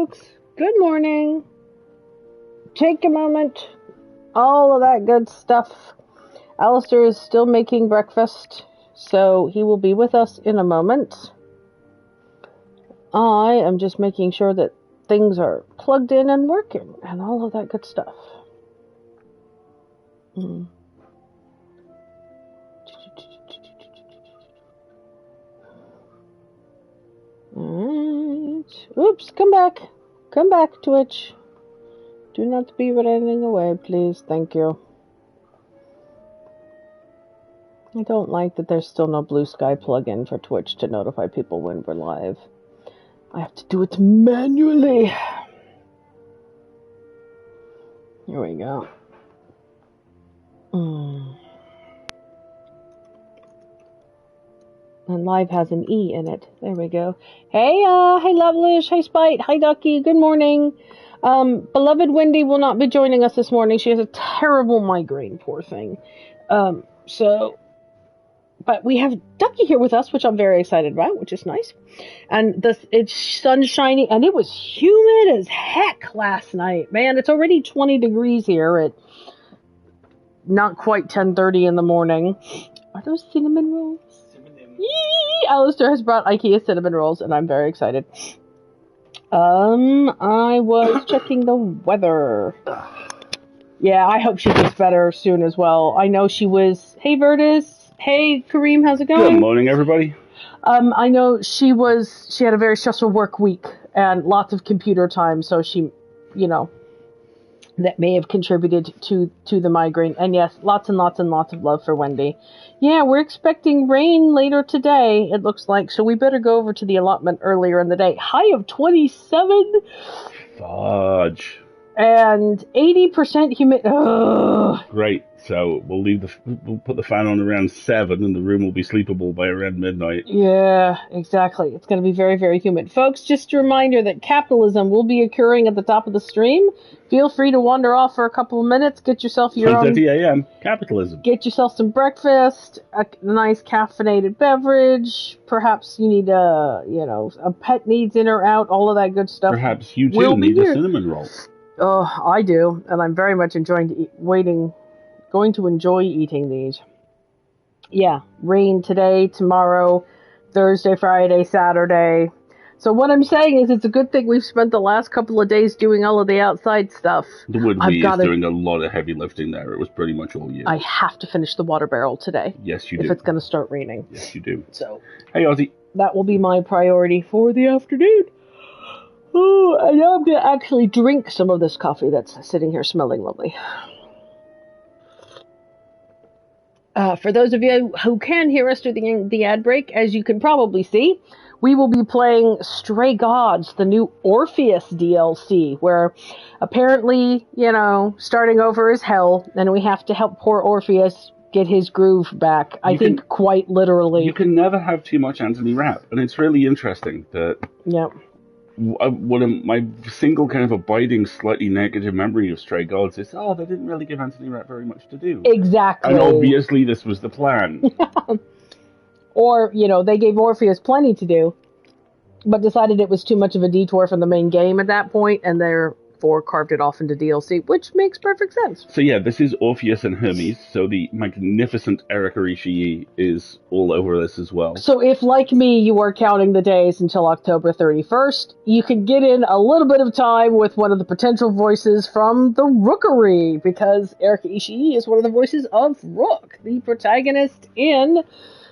folks. Good morning. Take a moment. All of that good stuff. Alistair is still making breakfast, so he will be with us in a moment. I am just making sure that things are plugged in and working, and all of that good stuff. Alright. Oops, come back. Come back, Twitch. Do not be running away, please. Thank you. I don't like that there's still no Blue Sky plugin for Twitch to notify people when we're live. I have to do it manually. Here we go. And live has an E in it. There we go. Hey, hey Lovelish, hey Spite, hi Ducky, good morning. Beloved Wendy will not be joining us this morning. She has a terrible migraine, poor thing. But we have Ducky here with us, which I'm very excited about, which is nice. And it's sunshiny, and it was humid as heck last night. Man, it's already 20 degrees here at not quite 10:30 in the morning. Are those cinnamon rolls? Yee! Alistair has brought IKEA cinnamon rolls, and I'm very excited. I was checking the weather. Yeah, I hope she gets better soon as well. I know she was... Hey, Vertus. Hey, Kareem, how's it going? Good morning, everybody. I know she had a very stressful work week and lots of computer time, so she, that may have contributed to the migraine. And yes, lots and lots and lots of love for Wendy. Yeah, we're expecting rain later today, it looks like, so we better go over to the allotment earlier in the day. High of 27. Fudge. And 80% humidity. Great. So we'll put the fan on around 7, and the room will be sleepable by around midnight. Yeah, exactly. It's going to be very, very humid. Folks, just a reminder that capitalism will be occurring at the top of the stream. Feel free to wander off for a couple of minutes. Get yourself your 10:30 a.m. Capitalism. Get yourself some breakfast, a nice caffeinated beverage. Perhaps you need a pet needs in or out. All of that good stuff. Perhaps you too need a cinnamon roll. Oh, I do, and I'm very much going to enjoy eating these. Yeah, rain today, tomorrow, Thursday, Friday, Saturday. So what I'm saying is it's a good thing we've spent the last couple of days doing all of the outside stuff. The Woodbee is doing a lot of heavy lifting there. It was pretty much all you. I have to finish the water barrel today. Yes, you do. If it's going to start raining. Yes, you do. So, hey, Ozzy. That will be my priority for the afternoon. Oh, and now I'm going to actually drink some of this coffee that's sitting here smelling lovely. For those of you who can hear us through the ad break, as you can probably see, we will be playing Stray Gods, the new Orpheus DLC, where apparently, starting over is hell, and we have to help poor Orpheus get his groove back. I think quite literally. You can never have too much Anthony Rapp, and it's really interesting that... Yep. One of my single kind of abiding, slightly negative memory of Stray Gods is, they didn't really give Anthony Rapp very much to do. Exactly. And obviously this was the plan. Or, they gave Orpheus plenty to do, but decided it was too much of a detour from the main game at that point, and therefore carved it off into DLC, which makes perfect sense. So yeah, this is Orpheus and Hermes, so the magnificent Erika Ishii is all over this as well. So if, like me, you are counting the days until October 31st, you can get in a little bit of time with one of the potential voices from the Rookery, because Erika Ishii is one of the voices of Rook, the protagonist in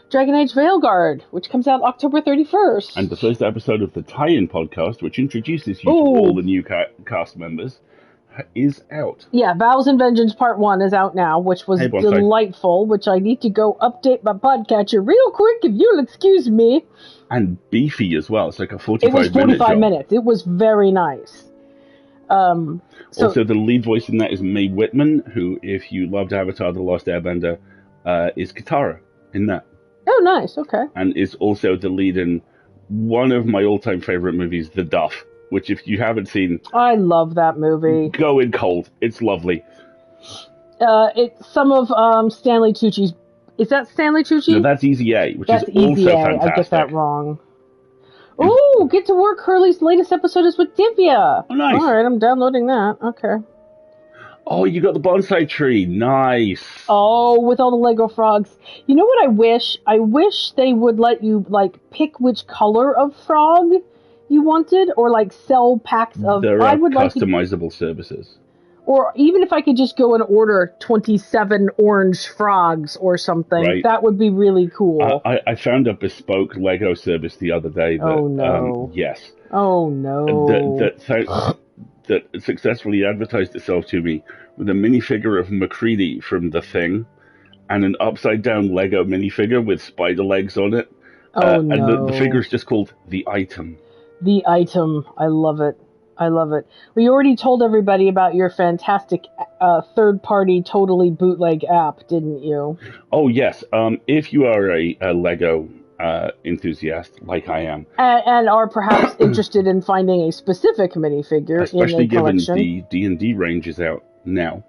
Dragon Age Veilguard, which comes out October 31st. And the first episode of the tie-in podcast, which introduces you to all the new cast members, is out. Yeah, Vows and Vengeance Part 1 is out now, which was delightful, which I need to go update my podcatcher real quick, if you'll excuse me. And beefy as well. It's like a 45 minutes. It was 45 minutes. It was very nice. Also, the lead voice in that is Mae Whitman, who, if you loved Avatar The Last Airbender, is Katara in that. Oh, nice. Okay. And is also the lead in one of my all-time favorite movies, The Duff, which if you haven't seen... I love that movie. Go in cold. It's lovely. It's some of Stanley Tucci's... Is that Stanley Tucci? No, that's Easy A, which is also fantastic. I get that wrong. Ooh, get to work. Hurley's latest episode is with Divya. Oh, nice. All right, I'm downloading that. Okay. Oh, you got the bonsai tree. Nice. Oh, with all the Lego frogs. You know what I wish? I wish they would let you, like, pick which color of frog you wanted, or, like, sell packs of... There I are would customizable services. Or even if I could just go and order 27 orange frogs or something, Right. that would be really cool. I found a bespoke Lego service the other day that... Oh, no. Yes. Oh, no. That successfully advertised itself to me with a minifigure of MacReady from The Thing and an upside-down Lego minifigure with spider legs on it. Oh, no. And the figure is just called The Item. The Item. I love it. I love it. We already told everybody about your fantastic third-party, totally bootleg app, didn't you? Oh, yes. If you are a Lego enthusiast, like I am. And are perhaps interested in finding a specific minifigure especially in a collection. given the D&D range is out now.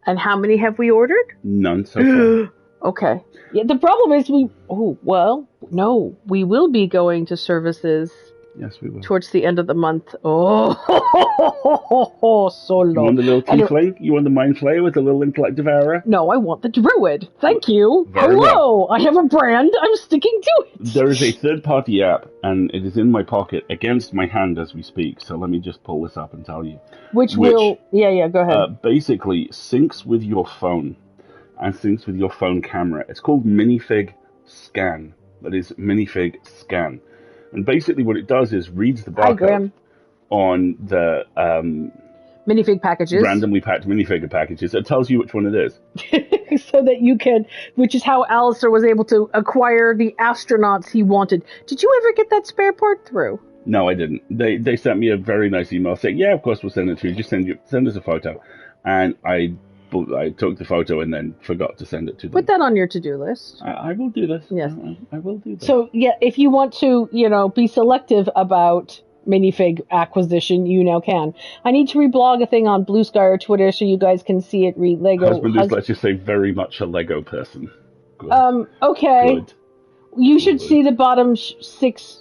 And how many have we ordered? None so far. Okay. Yeah, the problem is we will be going to services. Yes, we will. Towards the end of the month. Oh, so low. You want the little tiefling? You want the mind flayer with the little intellective aura? No, I want the druid. Thank you. Very Hello. Well. I have a brand. I'm sticking to it. There is a third-party app, and it is in my pocket against my hand as we speak. So let me just pull this up and tell you. Which will... Yeah, go ahead. Basically syncs with your phone and syncs with your phone camera. It's called Minifig Scan. That is Minifig Scan. And basically what it does is reads the barcode on the minifig packages. Randomly packed minifigure packages. It tells you which one it is. So that you can, which is how Alistair was able to acquire the astronauts he wanted. Did you ever get that spare part through? No, I didn't. They sent me a very nice email saying, yeah, of course we'll send it to you. Just send us a photo. And I took the photo and then forgot to send it to them. Put that on your to-do list. I will do this. Yes. I will do this. So, yeah, if you want to, be selective about minifig acquisition, you now can. I need to reblog a thing on Blue Sky or Twitter so you guys can see it read Lego. Husband is, let's just say, very much a Lego person. Good. Okay. Good. You should see the bottom 6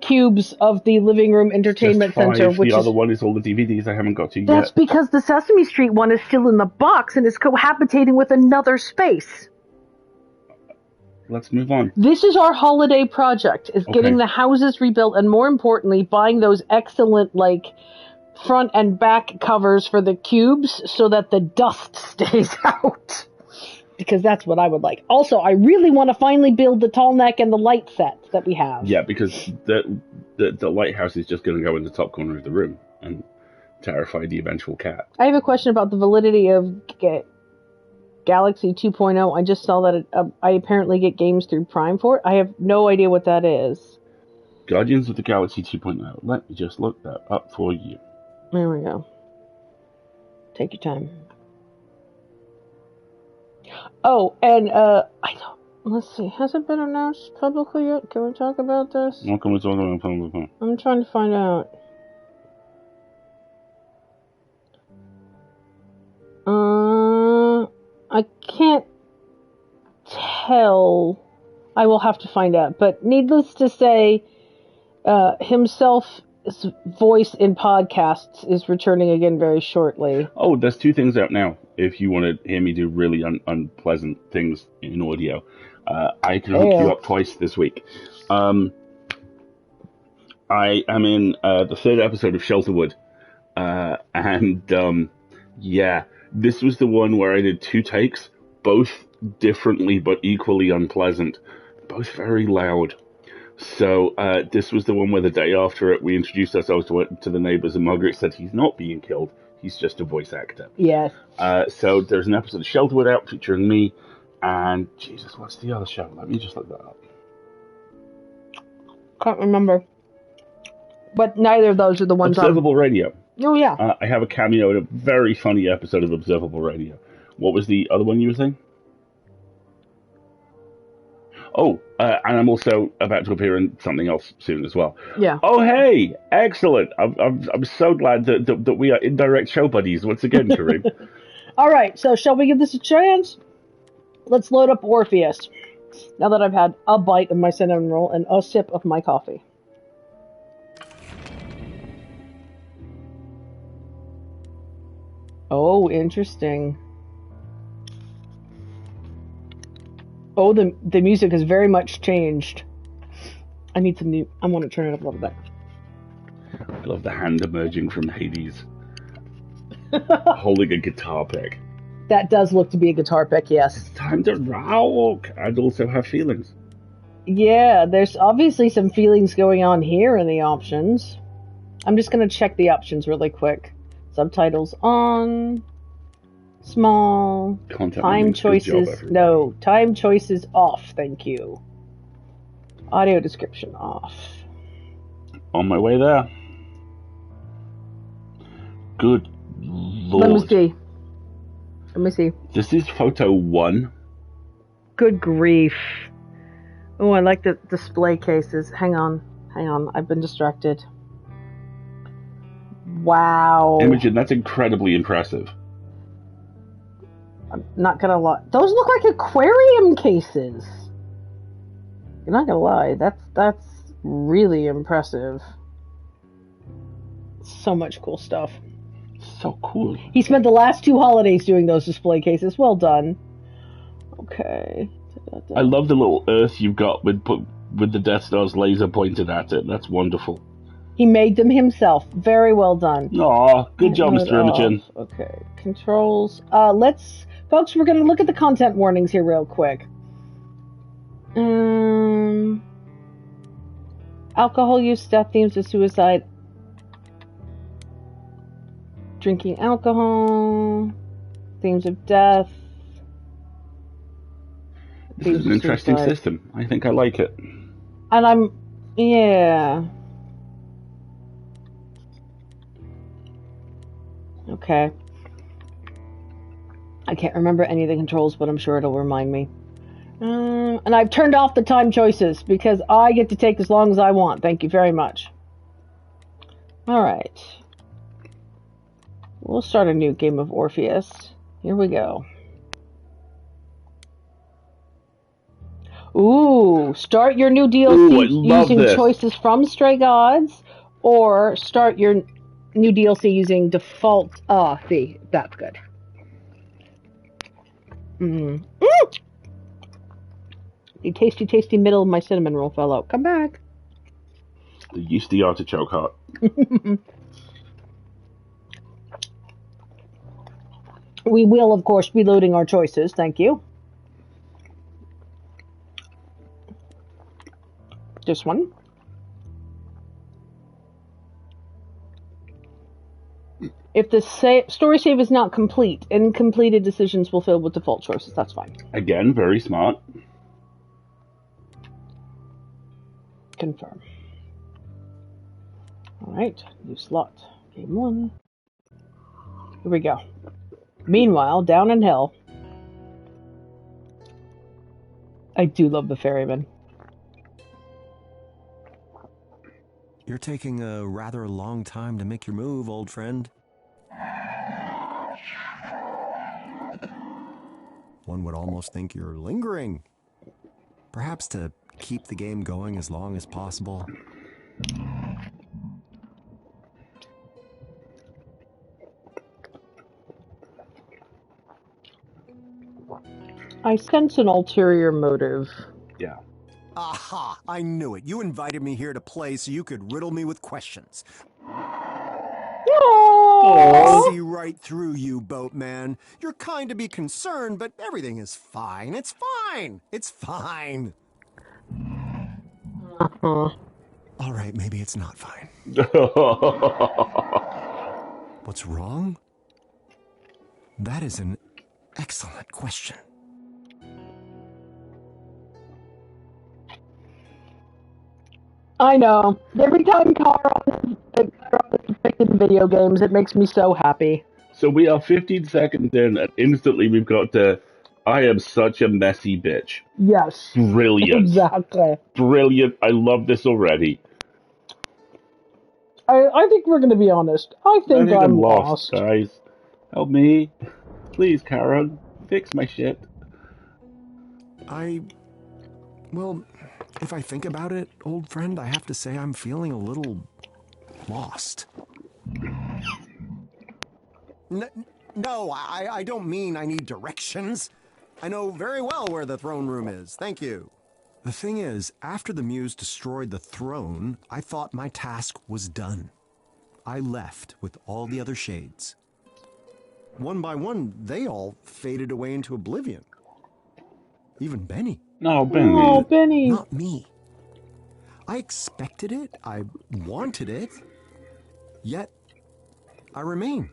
cubes of the living room entertainment center, which the other one is all the DVDs I haven't got to yet. That's because the Sesame Street one is still in the box and is cohabitating with another space. Let's move on. This is our holiday project, is getting the houses rebuilt and, more importantly, buying those excellent, front and back covers for the cubes so that the dust stays out. Because that's what I would like. Also, I really want to finally build the tall neck and the light sets that we have. Yeah, because the lighthouse is just going to go in the top corner of the room and terrify the eventual cat. I have a question about the validity of Galaxy 2.0. I just saw that I apparently get games through Prime for it. I have no idea what that is. Guardians of the Galaxy 2.0. Let me just look that up for you. There we go. Take your time. Oh, and let's see. Has it been announced publicly yet? Can we talk about this? What can we talk about publicly? I'm trying to find out. I can't tell. I will have to find out. But needless to say, himself's voice in podcasts is returning again very shortly. Oh, there's 2 things out now. If you want to hear me do really unpleasant things in audio, I can hook you up twice this week. I am in the 3rd episode of Shelterwood, and this was the one where I did 2 takes, both differently but equally unpleasant, both very loud. So this was the one where the day after it, we introduced ourselves to the neighbors, and Margaret said he's not being killed. He's just a voice actor. Yes. So there's an episode of Shelterwood out featuring me, and Jesus, what's the other show? Let me just look that up. Can't remember. But neither of those are the ones. Observable Radio. Oh yeah. I have a cameo in a very funny episode of Observable Radio. What was the other one you were saying? Oh, and I'm also about to appear in something else soon as well. Yeah. Oh, hey, excellent! I'm so glad that we are indirect show buddies once again, Kareem. All right, so shall we give this a chance? Let's load up Orpheus. Now that I've had a bite of my cinnamon roll and a sip of my coffee. Oh, interesting. Oh, the music has very much changed. I need some new... I want to turn it up a little bit. I love the hand emerging from Hades. Holding a guitar pick. That does look to be a guitar pick, yes. It's time to rock and also have feelings. Yeah, there's obviously some feelings going on here in the options. I'm just going to check the options really quick. Subtitles on. Small. Content time warnings, choices. good job, No, time choices off, thank you. Audio description off. On my way there. Good lord. Let me see. This is photo 1. Good grief. Oh, I like the display cases. Hang on. I've been distracted. Wow. Imogen, that's incredibly impressive. I'm not gonna lie. Those look like aquarium cases. You're not gonna lie. That's really impressive. So much cool stuff. So cool. He spent the last 2 holidays doing those display cases. Well done. Okay. I love the little Earth you've got with the Death Star's laser pointed at it. That's wonderful. He made them himself. Very well done. Aw, good job, Mr. Imogen. Okay. Controls. Folks, we're going to look at the content warnings here real quick. Alcohol use, death themes of suicide. Drinking alcohol. Themes of death. This is an interesting system. I think I like it. And yeah. Okay. I can't remember any of the controls, but I'm sure it'll remind me. And I've turned off the time choices because I get to take as long as I want. Thank you very much. Alright. We'll start a new game of Orpheus. Here we go. Ooh, start your new DLC using choices from Stray Gods, or start your new DLC using default. See, that's good. The tasty, tasty middle of my cinnamon roll fell out. Come back. The yeasty artichoke heart. We will, of course, be loading our choices. Thank you. This one. If the story save is not complete, incompleted decisions will fill with default choices. That's fine. Again, very smart. Confirm. Alright, new slot. Game 1. Here we go. Meanwhile, down in hell. I do love the ferryman. You're taking a rather long time to make your move, old friend. One would almost think you're lingering. Perhaps to keep the game going as long as possible. I sense an ulterior motive. Yeah. Aha! I knew it. You invited me here to play so you could riddle me with questions. I see right through you, boatman. You're kind to be concerned, but everything is fine. It's fine. It's fine. All right, maybe it's not fine. What's wrong? That is an excellent question. I know. Every time Carl is depicted in video games, it makes me so happy. So we are 15 seconds in, and instantly we've got to, I am such a messy bitch. Yes. Brilliant. Exactly. Brilliant. I love this already. I think we're going to be honest. I think I'm lost. Guys. Help me. Please, Karen. Fix my shit. I Well, if I think about it, old friend, I have to say I'm feeling a little lost. No, I don't mean I need directions. I know very well where the throne room is. Thank you. The thing is, after the Muse destroyed the throne, I thought my task was done. I left with all the other shades. One by one, they all faded away into oblivion. Even Benny. No, Benny. Oh, Benny. Not me. I expected it. I wanted it. Yet, I remain.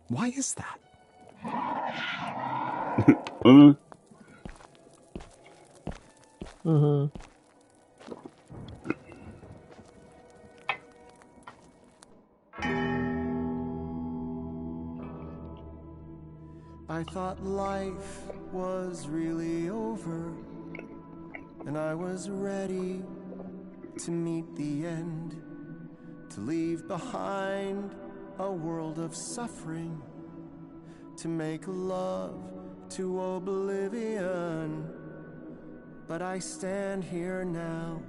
Why is that? I thought life was really over, and I was ready to meet the end, to leave behind a world of suffering, to make love to oblivion. But I stand here now,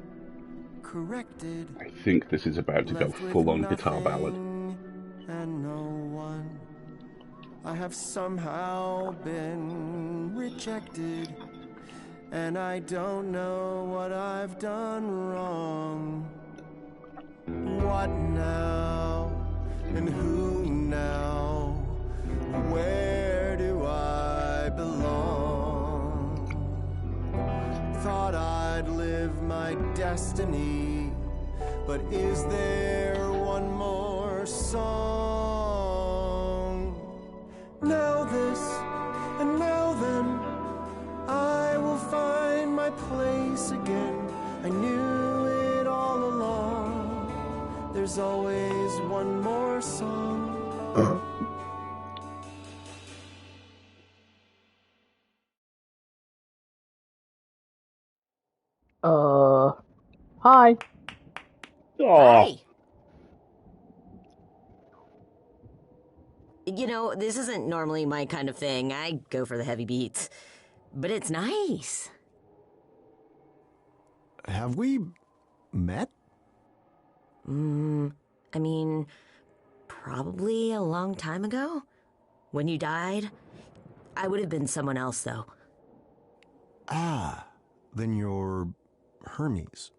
corrected. I think this is about to go full-on guitar ballad. And no one. I have somehow been rejected, and I don't know what I've done wrong. What now? And who now? Where do I belong? Thought I'd live my destiny, but is there one more song? Now this, and now then, I will find my place again. I knew it all along. There's always one more song. Hi. Oh, Hi. You know, this isn't normally my kind of thing. I go for the heavy beats. But it's nice. Have we met? I mean, probably a long time ago. When you died. I would have been someone else, though. Ah, then you're Hermes.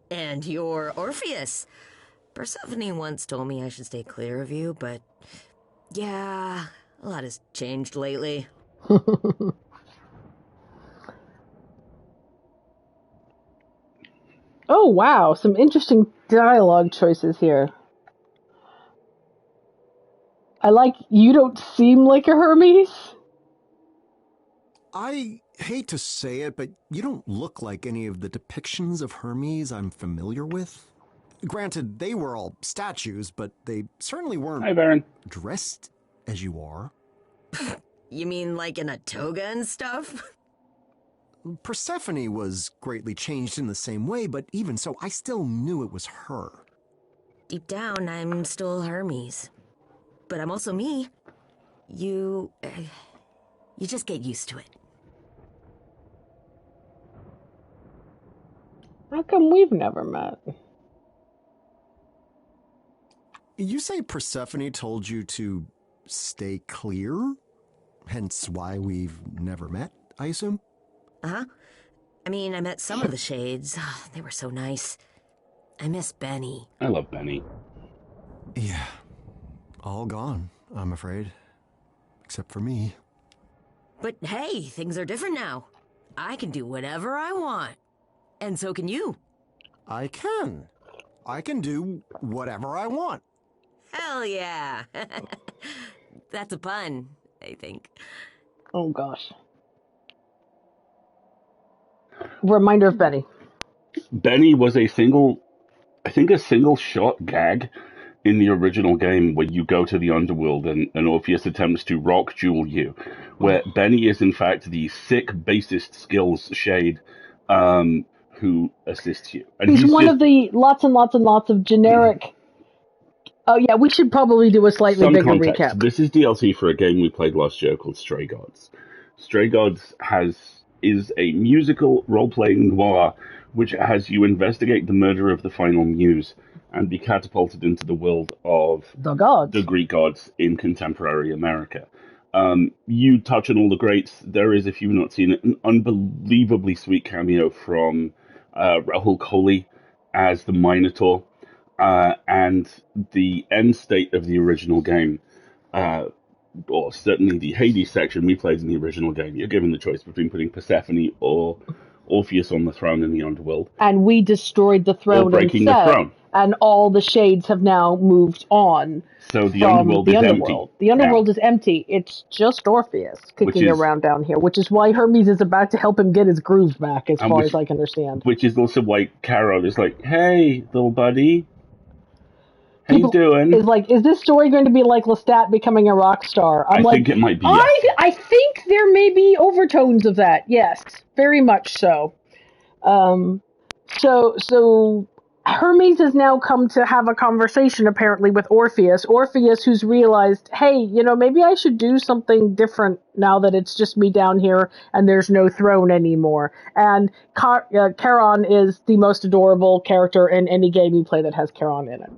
And you're Orpheus. Persephone once told me I should stay clear of you, but... yeah, a lot has changed lately. Oh, wow. Some interesting dialogue choices here. I like, you don't seem like a Hermes. I hate to say it, but you don't look like any of the depictions of Hermes I'm familiar with. Granted, they were all statues, but they certainly weren't hi, Baron. dressed as you are. You mean like in a toga and stuff? Persephone was greatly changed in the same way, but even so, I still knew it was her. Deep down, I'm still Hermes. But I'm also me. You just get used to it. How come we've never met? You say Persephone told you to stay clear? Hence why we've never met, I assume? Uh-huh. I mean, I met some of the shades. They were so nice. I miss Benny. I love Benny. Yeah. All gone, I'm afraid. Except for me. But hey, things are different now. I can do whatever I want. And so can you. I can. I can do whatever I want. Hell yeah. That's a pun, I think. Oh, gosh. Reminder of Benny. Benny was a single shot gag in the original game where you go to the underworld and Orpheus attempts to rock duel you, where Benny is in fact the sick bassist skills shade who assists you. And He's one just, of the lots and lots and lots of generic... Oh, yeah, we should probably do a slightly some bigger context. recap. This is DLC for a game we played last year called Stray Gods. Stray Gods has is a musical role-playing noir which has you investigate the murder of the final muse and be catapulted into the world of The gods. the Greek gods in contemporary America. You touch on all the greats. There is, if you've not seen it, an unbelievably sweet cameo from Rahul Kohli as the Minotaur, and the end state of the original game, or certainly the Hades section we played in the original game. You're given the choice between putting Persephone or Orpheus on the throne in the underworld. And we destroyed the throne Or breaking instead, the throne. and all the shades have now moved on. So the from underworld the is underworld. empty. The underworld now. is empty. It's just Orpheus Which kicking is- around down here, which is why Hermes is about to help him get his groove back, as And far which- as I can understand. Which is also why Charon is like, hey, little buddy, how People you doing? is like, is this story going to be like Lestat becoming a rock star? I'm I like, think it might be, I think there may be overtones of that. Yes, very much so. So Hermes has now come to have a conversation apparently with Orpheus. Orpheus, who's realized, hey, maybe I should do something different now that it's just me down here and there's no throne anymore. And Charon is the most adorable character in any game you play that has Charon in it.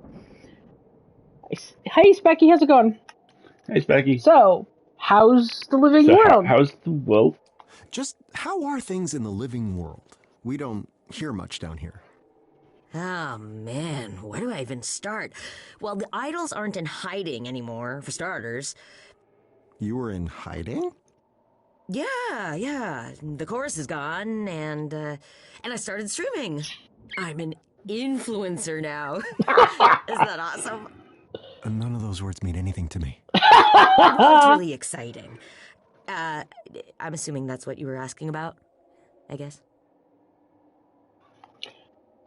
Hey, Specky, how's it going? Hey, Specky. So, how's the living So world? how's the world? Just how are things in the living world? We don't hear much down here. Oh, man, where do I even start? Well, the idols aren't in hiding anymore, for starters. You were in hiding? Yeah. The chorus is gone, and I started streaming. I'm an influencer now. Isn't that awesome? None of those words mean anything to me. Well, it's really exciting. I'm assuming that's what you were asking about, I guess.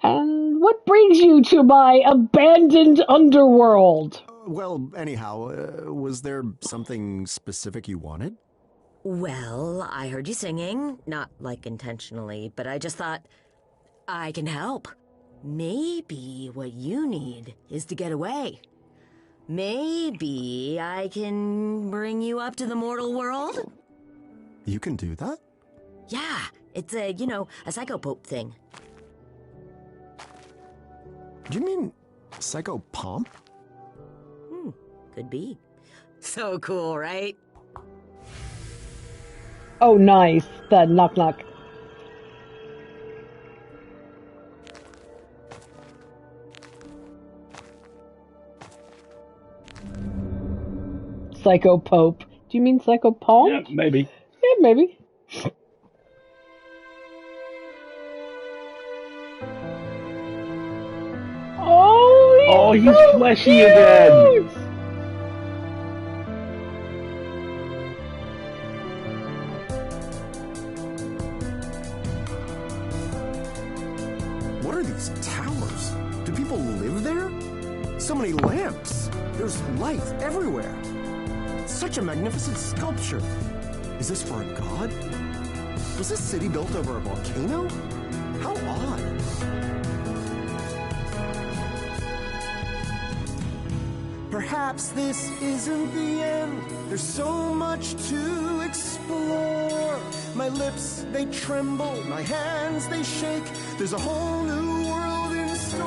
And what brings you to my abandoned underworld? Well, anyhow, was there something specific you wanted? Well, I heard you singing, not like intentionally, but I just thought, I can help. Maybe what you need is to get away. Maybe I can bring you up to the mortal world? You can do that? Yeah, it's a psychopope thing. Do you mean psychopomp? Could be. So cool, right? Oh, nice. The knock knock. Psychopope. Do you mean psychopomp? Yeah, maybe. Yeah, maybe. Oh, he's fleshy again. What are these towers? Do people live there? So many lamps. There's light everywhere. Such a magnificent sculpture. Is this for a god? Was this city built over a volcano? How odd. Perhaps this isn't the end. There's so much to explore. My lips, they tremble. My hands, they shake. There's a whole new world in store.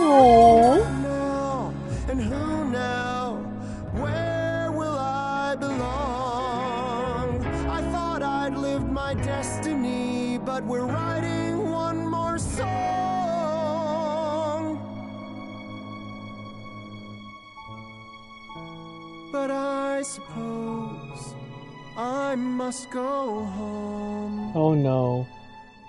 Aww. Now, and who now? Where will I belong? I thought I'd lived my destiny, but we're writing one more song. But I suppose I must go home, Oh no.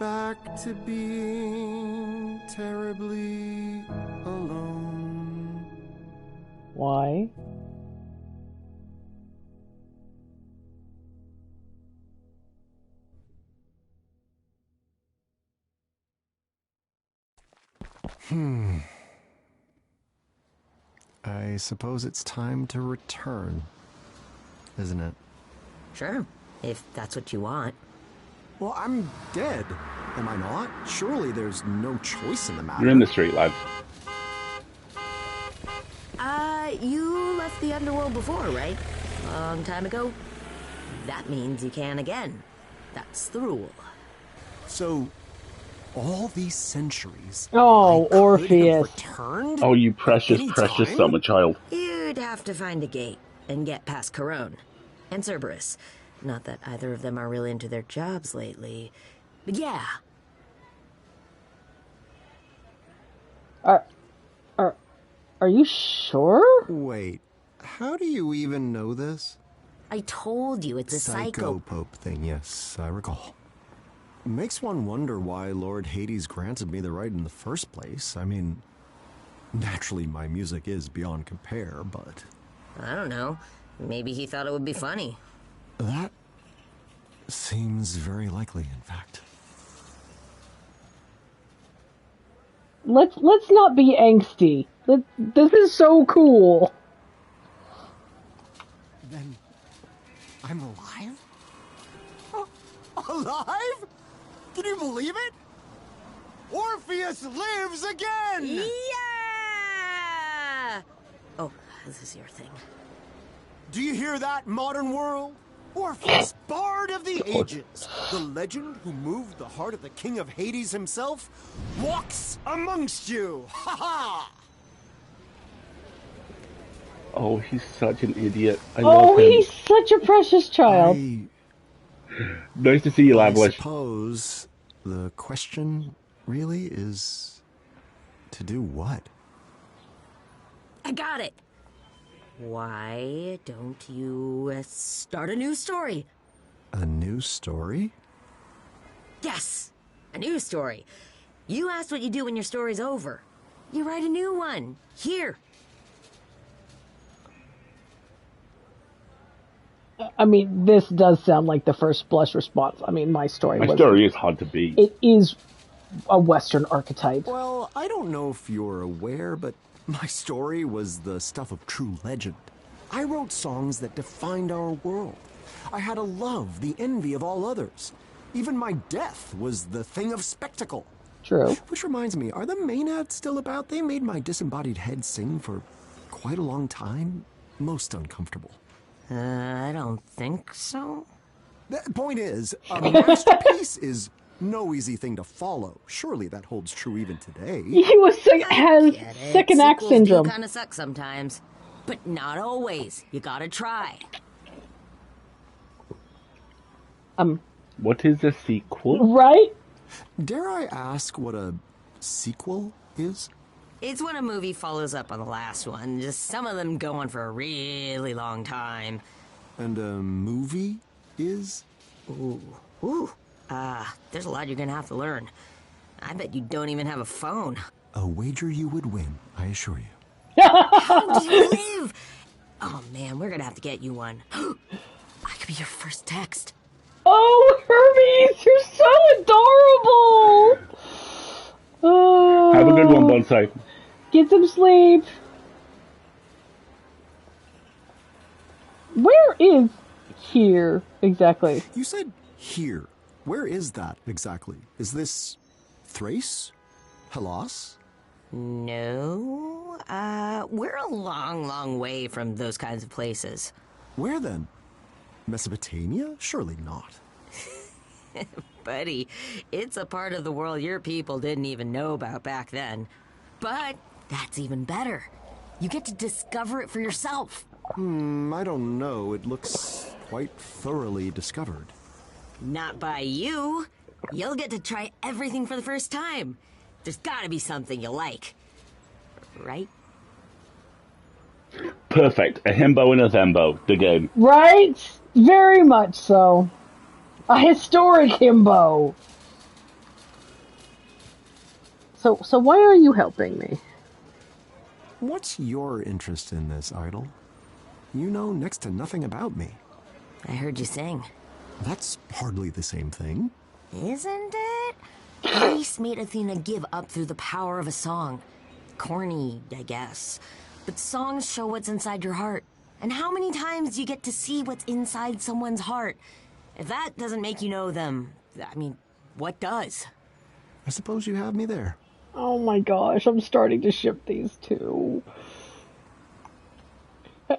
back to being terribly alone. Why? I suppose it's time to return, isn't it? Sure, if that's what you want. Well, I'm dead, am I not? Surely there's no choice in the matter. You're in the street, lad. You left the underworld before, right? Long time ago? That means you can again. That's the rule. So, all these centuries, Oh, I could have Orpheus. returned? Oh, you precious, Any precious time? summer child. You'd have to find a gate and get past Corone and Cerberus. Not that either of them are really into their jobs lately. But yeah, Are you sure? Wait, how do you even know this? I told you it's a psycho. Pope thing, yes, I recall. Makes one wonder why Lord Hades granted me the right in the first place. I mean, naturally my music is beyond compare, but... I don't know. Maybe he thought it would be funny. That seems very likely, in fact. Let's not be angsty. This is so cool. Then I'm alive? Alive? Can you believe it? Orpheus lives again! Yeah! Oh, this is your thing. Do you hear that, modern world? Orpheus, bard of the ages, the legend who moved the heart of the king of Hades himself, walks amongst you! Ha ha! Oh, he's such an idiot. I love him. He's such a precious child. Nice to see you, I Lavlish. suppose the question really is to do what? I got it. Why don't you start a new story? A new story? Yes, a new story. You asked what you do when your story's over. You write a new one. Here. I mean, this does sound like the first blush response. I mean, my story is hard to beat. It is a Western archetype. Well, I don't know if you're aware, but my story was the stuff of true legend. I wrote songs that defined our world. I had a love, the envy of all others. Even my death was the thing of spectacle. True. Which reminds me, are the Maenads still about? They made my disembodied head sing for quite a long time. Most uncomfortable. I don't think so. The point is, a masterpiece is no easy thing to follow. Surely that holds true even today. He has second act syndrome. Kind of suck sometimes, but not always. You gotta try. What is a sequel? Right? Dare I ask what a sequel is? It's when a movie follows up on the last one. Just some of them go on for a really long time. And a movie is? Ooh. There's a lot you're gonna have to learn. I bet you don't even have a phone. A wager you would win, I assure you. How do you live? Oh man, we're gonna have to get you one. I could be your first text. Oh, Hermes, you're so adorable! Oh, Have a good one, Bonsai. get some sleep. Where is here exactly? You said here. Where is that exactly? Is this Thrace? Hellas? No, we're a long way from those kinds of places. Where then? Mesopotamia? Surely not. Buddy, it's a part of the world your people didn't even know about back then. But that's even better. You get to discover it for yourself. I don't know. It looks quite thoroughly discovered. Not by you. You'll get to try everything for the first time. There's gotta be something you like. Right? Perfect. A himbo and a thembo. The game. Right? Very much so. A historic himbo. So why are you helping me? What's your interest in this, Idol? You know next to nothing about me. I heard you sing. That's hardly the same thing. Isn't it? Greece made Athena give up through the power of a song. Corny, I guess. But songs show what's inside your heart. And how many times do you get to see what's inside someone's heart? If that doesn't make you know them, I mean, what does? I suppose you have me there. Oh my gosh, I'm starting to ship these two.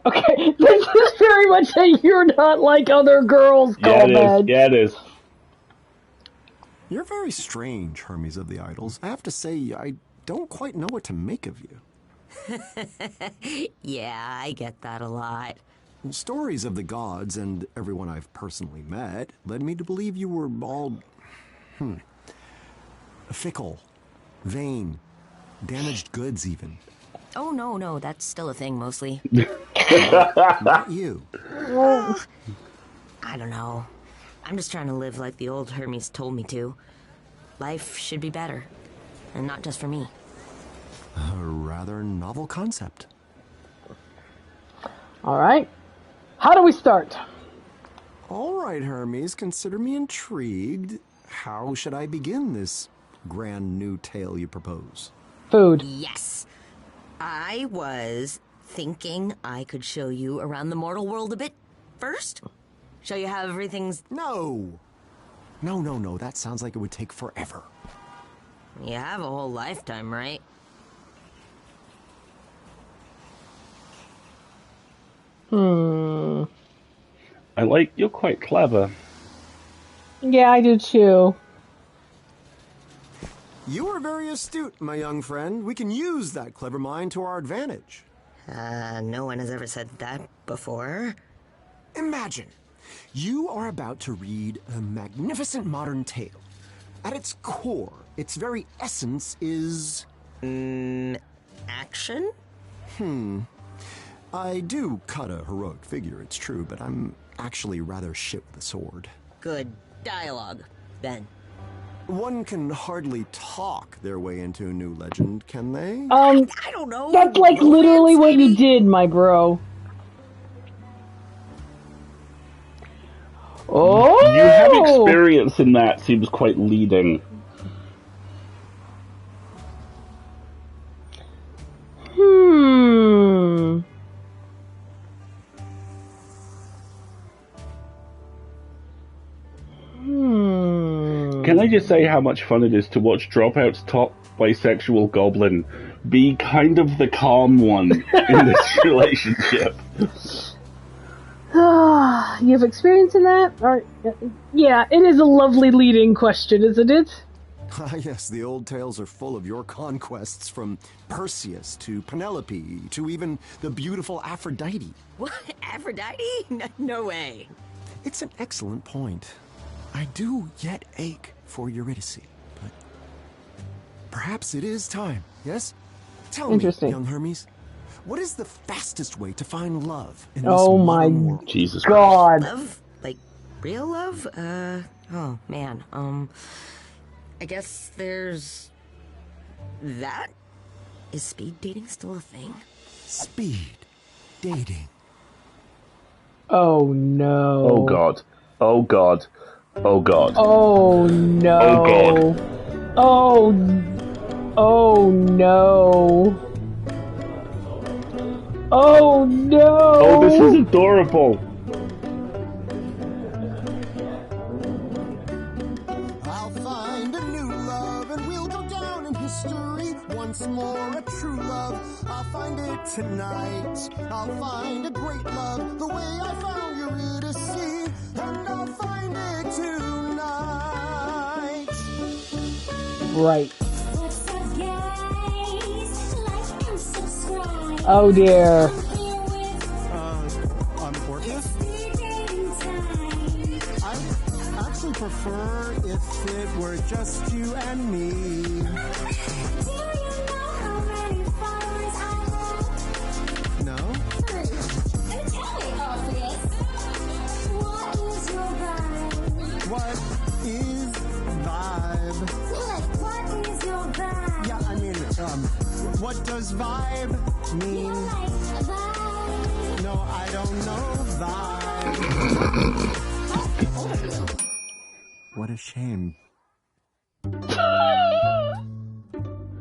Okay, this is very much a you're not like other girls comment. Yeah, it is. You're very strange, Hermes of the Idols. I have to say, I don't quite know what to make of you. Yeah, I get that a lot. Stories of the gods and everyone I've personally met led me to believe you were all, fickle, vain, damaged goods even. Oh, no, that's still a thing mostly. Not you. I don't know. I'm just trying to live like the old Hermes told me to. Life should be better. And not just for me. A rather novel concept. All right. How do we start? All right, Hermes, consider me intrigued. How should I begin this grand new tale you propose? Food. Yes. I was thinking I could show you around the mortal world a bit first. Show you how everything's... No, that sounds like it would take forever. You have a whole lifetime, right? You're quite clever. Yeah, I do too. You are very astute, my young friend. We can use that clever mind to our advantage. No one has ever said that before. Imagine, you are about to read a magnificent modern tale. At its core, its very essence is... Action? I do cut a heroic figure, it's true, but I'm actually rather shit with a sword. Good dialogue, then. One can hardly talk their way into a new legend, can they? I don't know. That's like literally what you did, my bro. Oh! You have experience in that, seems quite leading. Can I just say how much fun it is to watch Dropout's top bisexual goblin be kind of the calm one in this relationship? You have experience in that? Or, yeah, it is a lovely leading question, isn't it? Ah, yes, the old tales are full of your conquests, from Perseus to Penelope to even the beautiful Aphrodite. What? Aphrodite? No way. It's an excellent point. I do yet ache for Eurydice, but perhaps it is time, yes? Tell me, young Hermes, what is the fastest way to find love in this modern world? Jesus God. Love? Like, real love? Oh, man. I guess there's... that? Is speed dating still a thing? Speed dating. Oh, no. Oh, God. Oh, God. Oh, God. Oh, no. Oh, God. Oh, oh, no. Oh, no. Oh, this is adorable. I'll find a new love and we'll go down in history. Once more a true love. I'll find it tonight. I'll find a great love the way I found Eurydice. And I'll find it tonight. Right. Oh, dear. I'm Orpheus. I actually prefer if it were just you and me. No? What is vibe? Yeah, I mean, what does vibe mean? No, I don't know vibe. What a shame.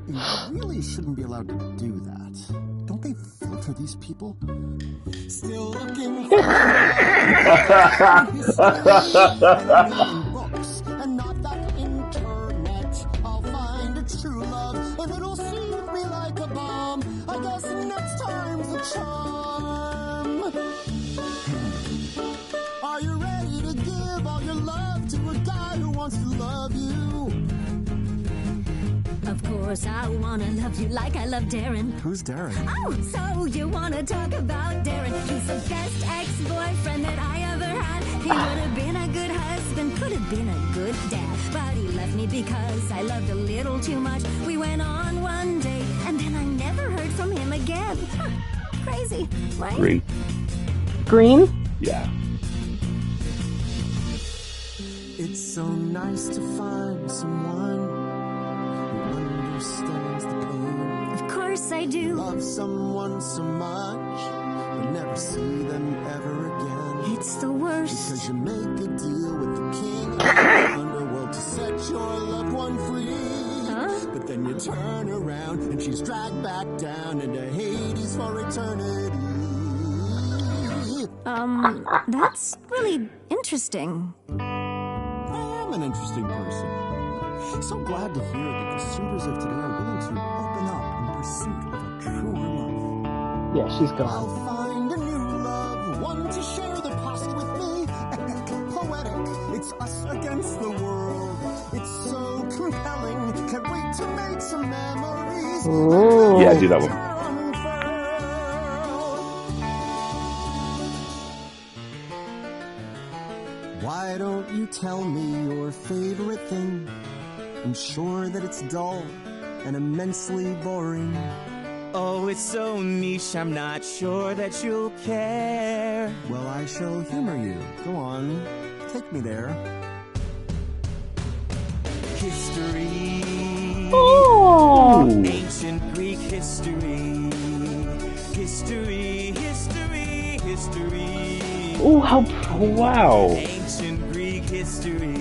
You really shouldn't be allowed to do that. Don't they filter these people? Still looking for books and not that internet. I'll find a true love and it'll soothe me like a bomb. I guess next time's the charm. Are you ready to give all your love to a guy who wants to love you? course, I wanna love you like I love Darren. Who's Darren? Oh, so you wanna talk about Darren? He's the best ex-boyfriend that I ever had. He would have been a good husband, could have been a good dad. But he left me because I loved a little too much. We went on one date, and then I never heard from him again. Crazy, right? Green. Green? Yeah. It's so nice to find someone who understands the pain. Of course I do. Love someone so much, but never see them ever again. It's the worst. Because you make a deal with the king of the underworld to set your loved one free. Huh? But then you turn around and she's dragged back down into Hades for eternity. That's really interesting. I am an interesting person. So glad to hear that the suitors of today are willing to open up in pursuit of a truer love. Yeah, she's I'll gone. find a new love, one to share the past with me. Epic, poetic, it's us against the world. It's so compelling, can't wait to make some memories. Ooh. Yeah, do that one. Why don't you tell me your favorite thing? I'm sure that it's dull and immensely boring. Oh, it's so niche, I'm not sure that you'll care. Well, I shall humor you. Go on, take me there. History. Oh! Ancient Greek history. History, history, history. Ooh, how Wow. Ancient Greek history.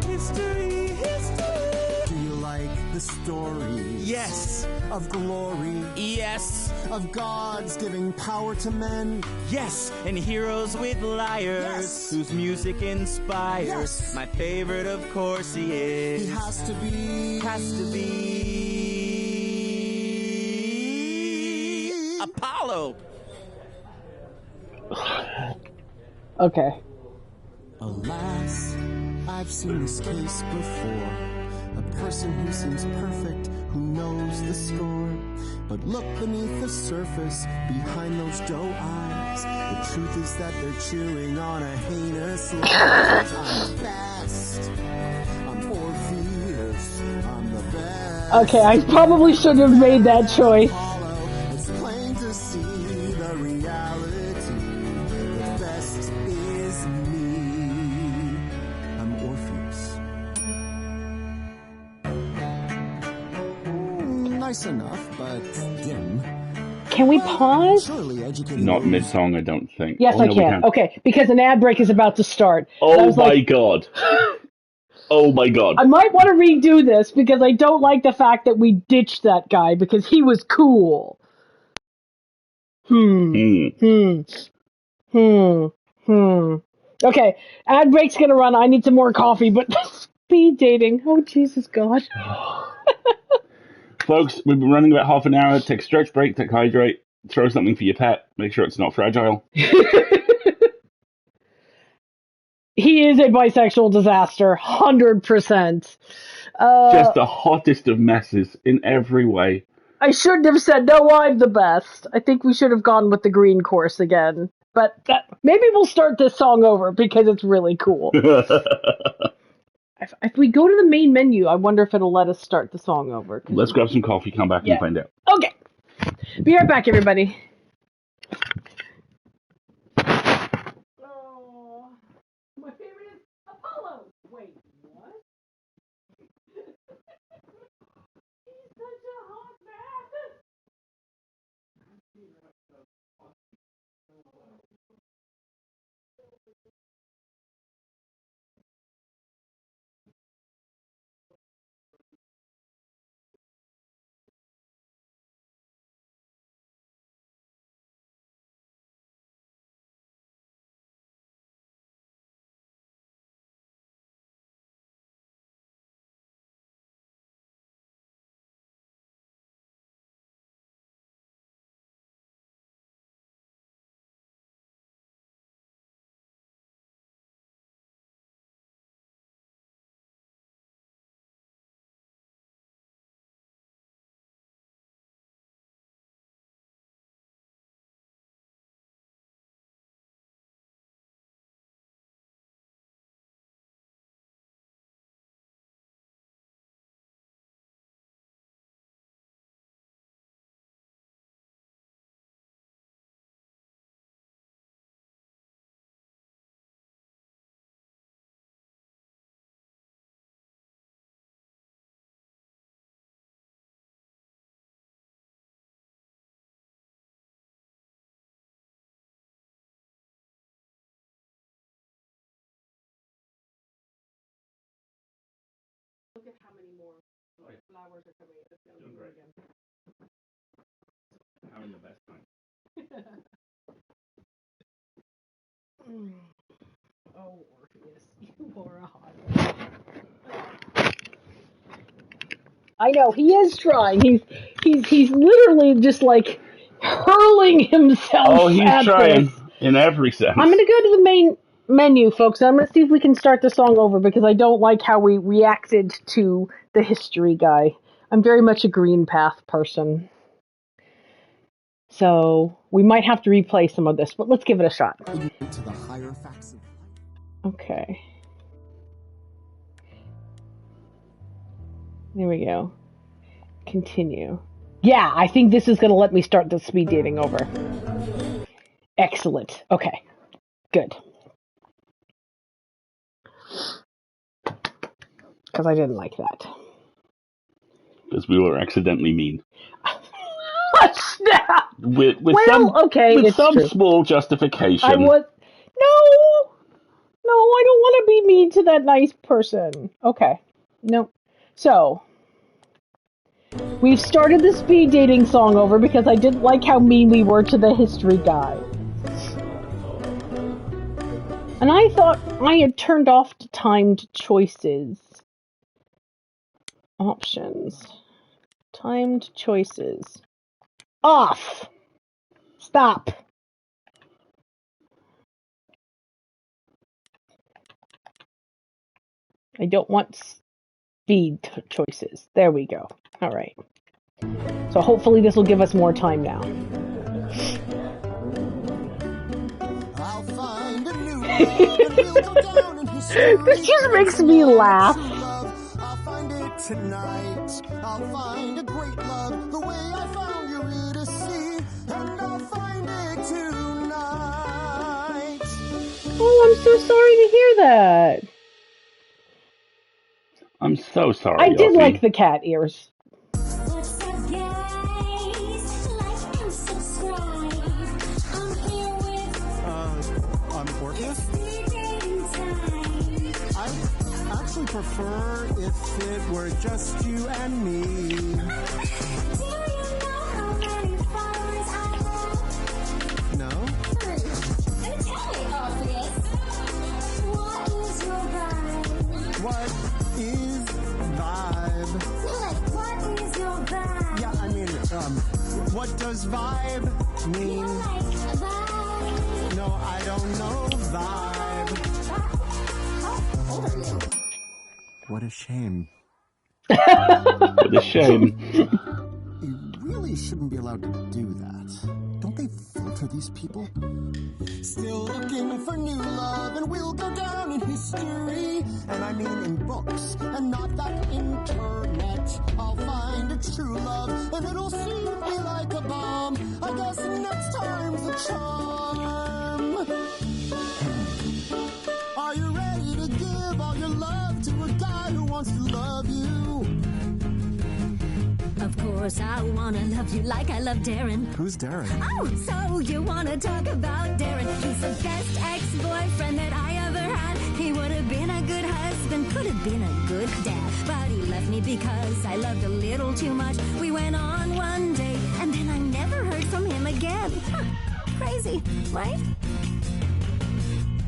History, history. Do you like the stories? Yes, Of glory, yes, of gods giving power to men. yes. And heroes with lyres, Yes. whose music inspires. Yes. My favorite, of course, he is. He has to be. Apollo. Okay. Alas, I've seen this case before. A person who seems perfect, who knows the score. But look beneath the surface, behind those doe eyes. The truth is that they're chewing on a heinous lie. I'm the best. I'm Orpheus. I'm the best. Okay, I probably shouldn't have made that choice. Apollo, it's plain to see the reality. The best is me. I'm Orpheus. Nice enough, but dim. Can we pause? Surely educating Not those- mid-song, I don't think. Yes, Oh, I no, we can. Okay, because an ad break is about to start. And I Oh was my like, god. Oh my god. I might want to redo this because I don't like the fact that we ditched that guy because he was cool. Hmm. Okay, ad break's gonna run. I need some more coffee, but speed dating. Oh, Jesus God. Folks, we've been running about half an hour. Take a stretch break, take a hydrate, throw something for your pet, make sure it's not fragile. He is a bisexual disaster, 100%. Just the hottest of messes in every way. I shouldn't have said, no, I'm the best. I think we should have gone with the green course again. But maybe we'll start this song over because it's really cool. If we go to the main menu, I wonder if it'll let us start the song over. Let's grab some coffee, come back Yeah. and find out. Okay. Be right back, everybody. Oh, my favorite is Apollo. Wait, what? He's such a hot man. Flowers are coming. It's going to be again. Having the best time. Oh, Orpheus, you are a hot. I know he is trying. He's literally just like hurling himself. Oh, he's at trying this. in every sense. I'm gonna go to the main menu, folks. I'm gonna see if we can start the song over because I don't like how we reacted to the history guy. I'm very much a green path person. So we might have to replay some of this, but let's give it a shot. To the higher facts of Okay. There we go. Continue. Yeah, I think this is going to let me start the speed dating over. Excellent. Okay. Good. Because I didn't like that. Because we were accidentally mean. Snap! With some true. small justification. I was... No, I don't want to be mean to that nice person. Okay. No. So, we've started the speed dating song over because I didn't like how mean we were to the history guy. And I thought I had turned off the timed choices. Options. Timed choices. Off! Stop! I don't want speed choices. There we go. Alright. So hopefully this will give us more time now. I'll find a new love and we'll go down in history. This just makes me laugh. I'll find it tonight. I'll find a great love the way I found your Odyssey, and I'll find it tonight. Oh, I'm so sorry to hear that. I'm so sorry. I did Offie. like the cat ears. What's up, guys? Like and subscribe. I'm here with I'm Orpheus. Speed Dating Time. I actually prefer if it were just you and me. Do you know how many followers I have? No? 3. And tell me, Orpheus, what is your vibe? What is vibe? Like, what is your vibe? Yeah, I mean, what does vibe mean? You like a vibe? No, I don't know vibe. How old are you? What a shame. What a shame. You really shouldn't be allowed to do that. Don't they filter these people? Still looking for new love, and we'll go down in history. And I mean in books, and not that internet. I'll find a true love, and it'll soothe me like a bomb. I guess next time's the charm. Are you ready to give all your love to a guy who wants to love you? Of course, I wanna love you like I love Darren. Who's Darren? Oh, so you wanna talk about Darren? He's the best ex-boyfriend that I ever had. He would have been a good husband, could have been a good dad. But he left me because I loved a little too much. We went on one date, and then I never heard from him again. Crazy, right?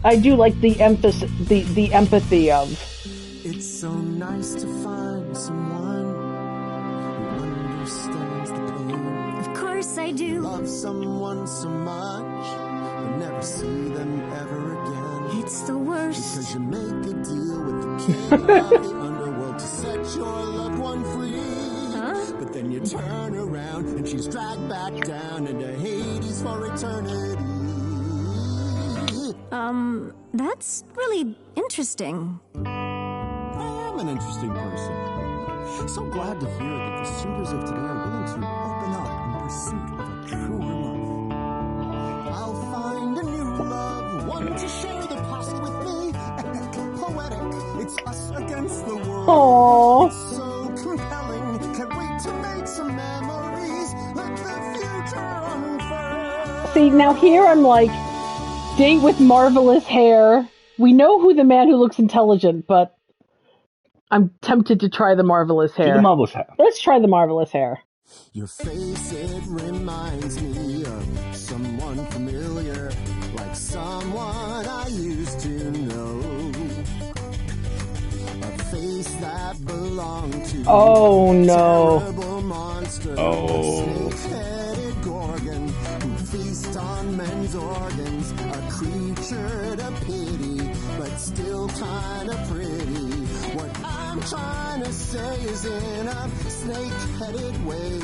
I do like the empathy of. It's so nice to find someone who understands the pain. Of course I do. Love someone so much, but never see them ever again. It's the worst. Because you make a deal with the king of the underworld to set your loved one free. Huh? But then you turn around and she's dragged back down into Hades for eternity. That's really interesting. I am an interesting person. So glad to hear that the suitors of today are willing to open up in pursuit of a truer love. I'll find a new love, one to share the past with me. Poetic, it's us against the world. Aww. It's so compelling, can't wait to make some memories. Let the future unfurl. See, now here I'm like, date with marvelous hair. We know who the man who looks intelligent, but I'm tempted to try the marvelous hair. Do the marvelous hair. Let's try the marvelous hair. Your face, it reminds me of someone familiar, like someone I used to know. A face that belonged to Oh, a no. terrible monster, Oh. a snake-headed gorgon who feasts on men's organs, a creature to pity, but still kind of pretty. What I'm trying to say is in a snake-headed way.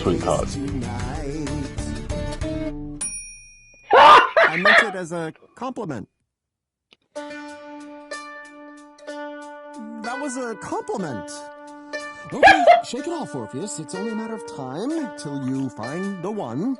Sweetheart. I meant it as a compliment. That was a compliment. Okay, shake it off, Orpheus. It's only a matter of time till you find the one.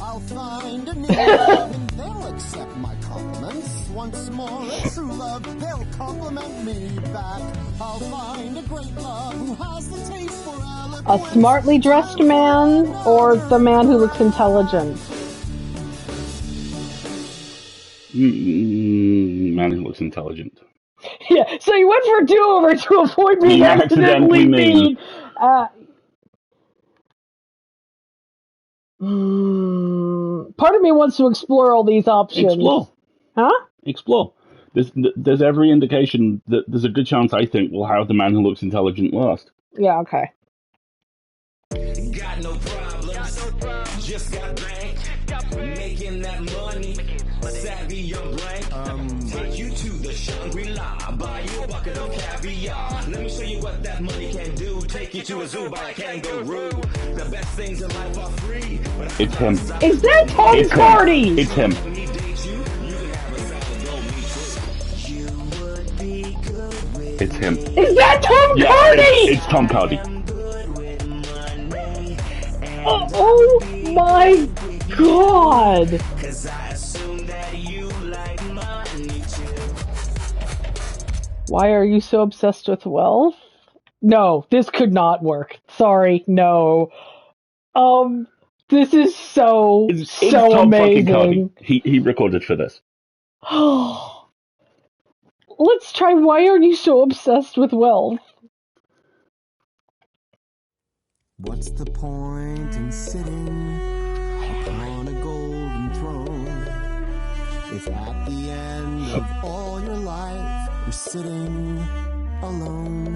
I'll find a new love and they'll accept my compliments. Once more, a true love, they'll compliment me back. I'll find a great love who has the taste for A eloquence. smartly dressed man or the man who looks intelligent? Man who looks intelligent. Yeah, so you went for a do-over to avoid being Being accidentally accidentally mean. mean. Part of me wants to explore all these options. Explore. Huh? Explore. There's every indication that there's a good chance, I think, we'll have the man who looks intelligent last. Yeah, okay. Got no problems. Just got bank. Making that money. Savvy young blank. Take you to the Shangri-La. Buy you a bucket of caviar. Let me show you what that money can do. Take you to a zoo, buy a kangaroo. The best things in life are free. But It's him. Is that Tom It's Hardy? him. It's him. when he dates you, you can have a salad, go me too. You would be good with It's him. Is that Tom Yeah, Hardy? it's Tom Hardy. good with money. Oh my god! Cause I assume that you like money too. Why are you so obsessed with wealth? No, this could not work. Sorry, no. This is so It's Tom fucking Hardy. amazing. He recorded for this. Let's try why are you so obsessed with wealth? What's the point in sitting upon a golden throne if at the end of all your life you're sitting alone?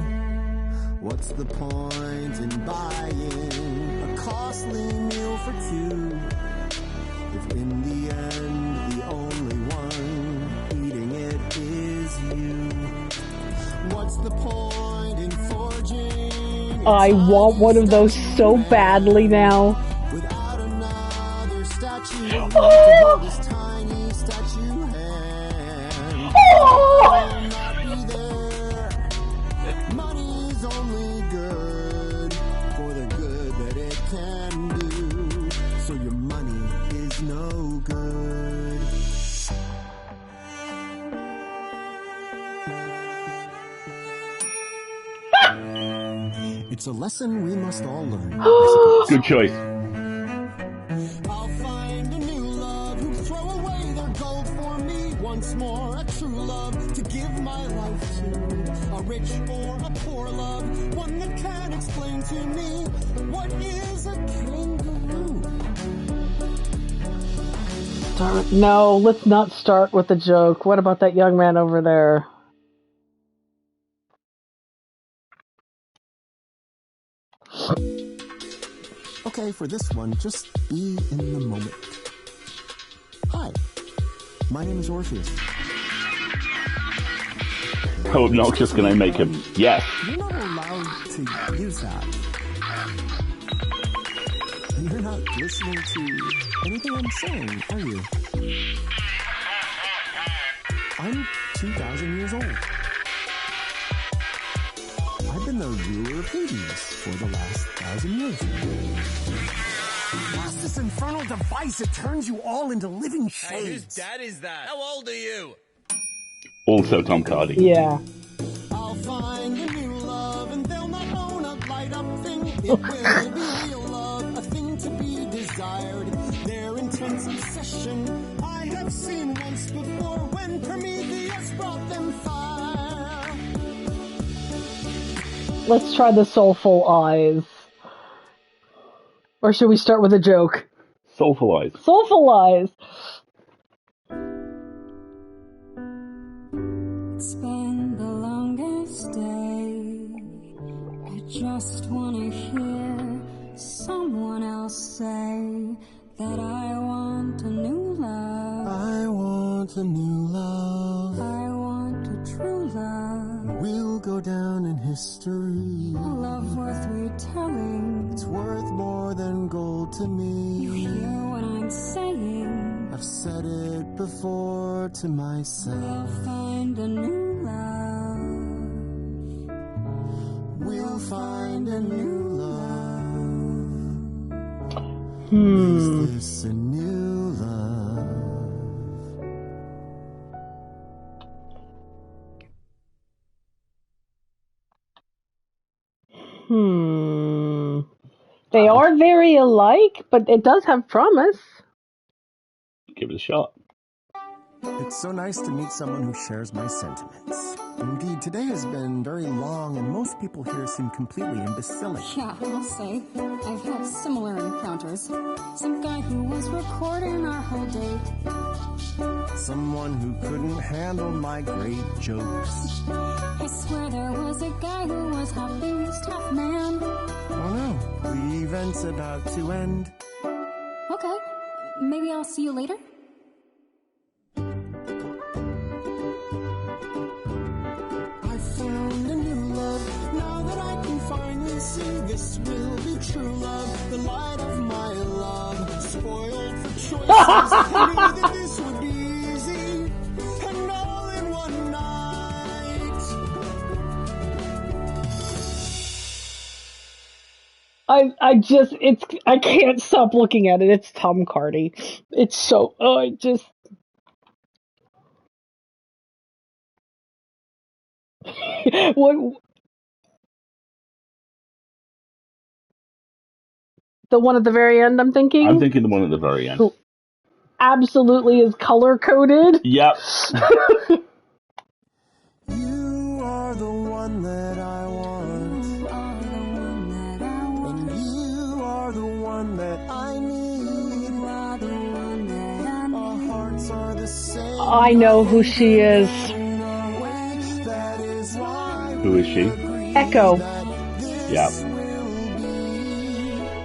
What's the point in buying a costly meal for two if in the end the only one eating it is you? What's the point in forging? I want one of those so badly now. Without another statue of to hold this tiny statue hand. Will not be there. Money's only good for the good that it can do. So your money is no good. It's a lesson we must all learn, I suppose. Good choice. I'll find a new love who'll throw away their gold for me once more. A true love to give my life to. A rich or a poor love, one that can explain to me what is a kangaroo. No, let's not start with a joke. What about that young man over there? Okay, for this one, just be in the moment. Hi, my name is Orpheus. How obnoxious can I make him? Yes. You're not allowed to use that. You're not listening to anything I'm saying, are you? I'm 2,000 years old. I've been the ruler of Hades for the last 1,000 years. What's this infernal device that turns you all into living Hey, whose shades? dad is that? How old are you? Also Tom Hardy. Yeah. I'll find a new love and they'll not own a light-up thing. It will be real love, a thing to be desired. Their intense obsession passion I have seen once before when Prometheus brought them fire. Let's try the soulful eyes. Or should we start with a joke? Soulful eyes. Soulful eyes. It's been the longest day. I just wanna hear someone else say that I want a new love. I want a new love. I want a true love. We'll go down in history. A love worth retelling. It's worth more than gold to You me. hear what I'm saying? I've said it before to We'll myself. find a new love. We'll find a new love. Is this a new love? They are very alike, but it does have promise. Give it a shot. It's so nice to meet someone who shares my sentiments. Indeed, today has been very long, and most people here seem completely imbecilic. Yeah, I'll say. I've had similar encounters. Some guy who was recording our whole date. Someone who couldn't handle my great jokes. I swear there was a guy who was half beast, half man. Oh no, the event's about to end. Okay, maybe I'll see you later. I found a new love. Now that I can finally see this will be true love. The light of my love. Spoiled for choices. I knew that this would be easy. And all in one night. I can't stop looking at it. It's Tom Hardy. It's so, what, the one at the very end, I'm thinking? I'm thinking the one at the very end. Who absolutely is color-coded. Yep. You are the one that I want. You are the one that I want. And you are the one that I need. You are the one that I Our need. hearts are the same. I know who she is. That is why Who is she? Echo. Yep.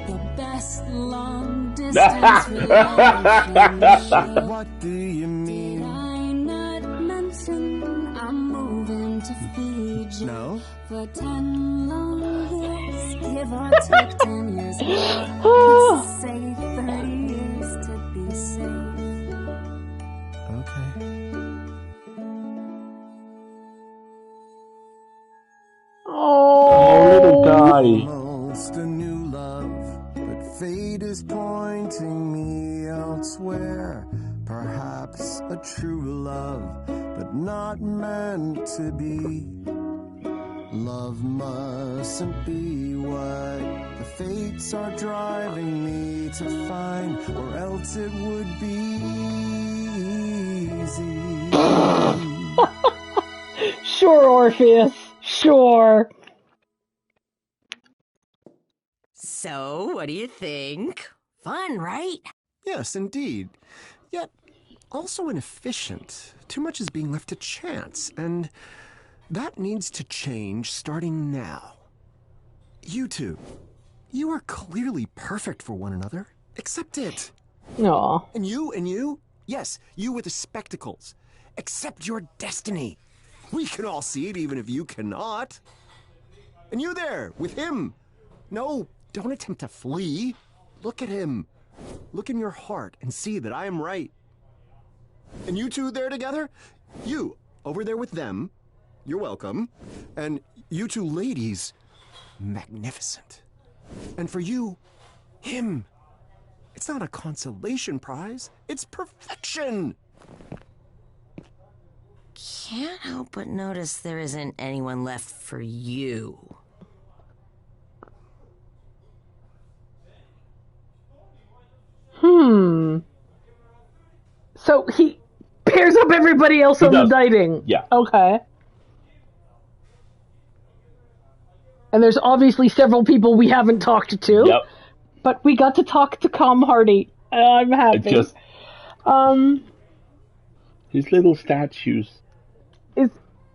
The best long distance relationship. What do you mean? Did I not mention I'm moving to Fiji? No. For 10 long years, give or take 10 years more. Say 30 years to be safe. Okay. Oh, little guy. Almost a new love, but fate is pointing me elsewhere. Perhaps a true love, but not meant to be. Love mustn't be what the fates are driving me to find, or else it would be easy. Sure, Orpheus. Sure. So, what do you think? Fun, right? Yes, indeed. Yet, also inefficient. Too much is being left to chance, and that needs to change starting now. You two, you are clearly perfect for one another. Accept it. Aw. And you, yes, you with the spectacles. Accept your destiny. We can all see it, even if you cannot. And you there, with him. No, don't attempt to flee. Look at him. Look in your heart and see that I am right. And you two there together? You, over there with them. You're welcome. And you two ladies, magnificent. And for you, him. It's not a consolation prize. It's perfection. Can't help but notice there isn't anyone left for you. So he pairs up everybody else on does. the knighting. Yeah. Okay. And there's obviously several people we haven't talked to. Yep. But we got to talk to Com Hardy. I'm happy. Just Um, his little statues.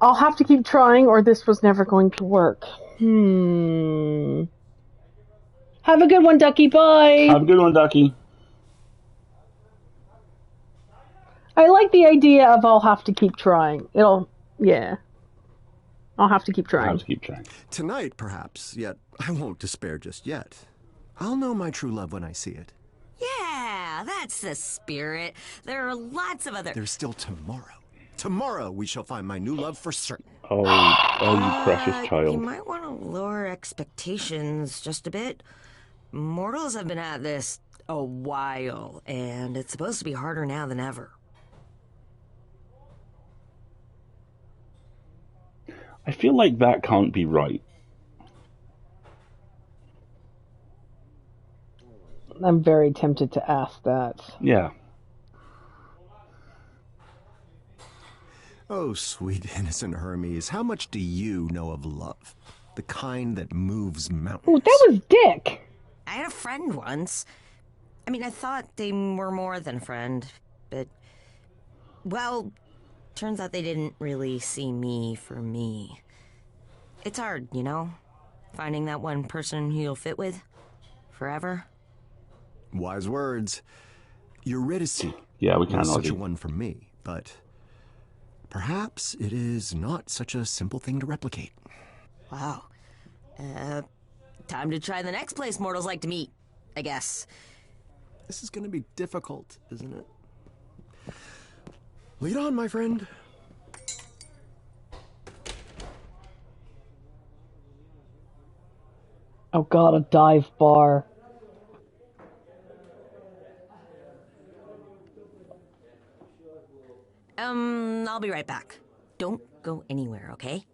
I'll have to keep trying, or this was never going to work. Have a good one, Ducky. Bye. Have a good one, Ducky. I like the idea of I'll have to keep trying. I'll have to keep trying. Have to keep trying. Tonight, perhaps, yet I won't despair just yet. I'll know my true love when I see it. Yeah, that's the spirit. There are lots of other... There's still tomorrow. Tomorrow we shall find my new love for certain. Oh, you precious You child. might want to lower expectations just a bit. Mortals have been at this a while, and it's supposed to be harder now than ever. I feel like that can't be right. I'm very tempted to ask that. Yeah. Oh, sweet innocent Hermes, how much do you know of love? The kind that moves mountains. Ooh, that was Dick. I had a friend once. I mean, I thought they were more than a friend, but... Well, turns out they didn't really see me for me. It's hard, you know? Finding that one person who you'll fit with forever. Wise words. Eurydice Yeah, we can't was such argue. a one for me, but perhaps it is not such a simple thing to replicate. Wow. Time to try the next place mortals like to meet, I guess. This is going to be difficult, isn't it? Lead on, my friend. Oh god, a dive bar. I'll be right back. Don't go anywhere, okay?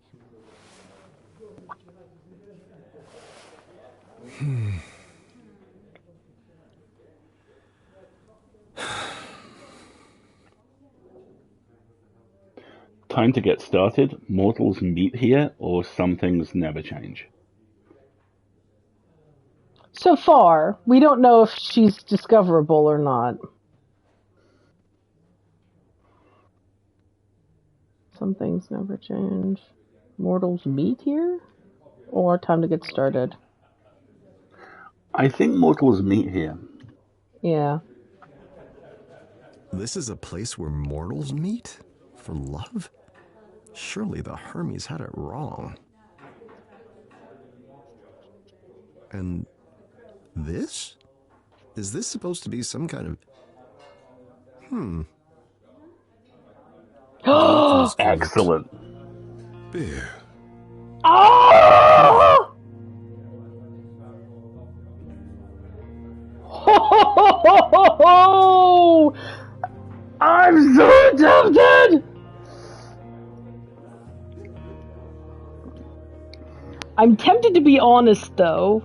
Time to get started. Mortals meet here, or some things never change. So far, we don't know if she's discoverable or not. Some things never change. Mortals meet here? Or time to get started? I think mortals meet here. Yeah. This is a place where mortals meet? For love? Surely the Hermes had it wrong. And this? Is this supposed to be some kind of... Excellent. Beer. Oh! Oh! I'm so tempted! I'm tempted to be honest, though,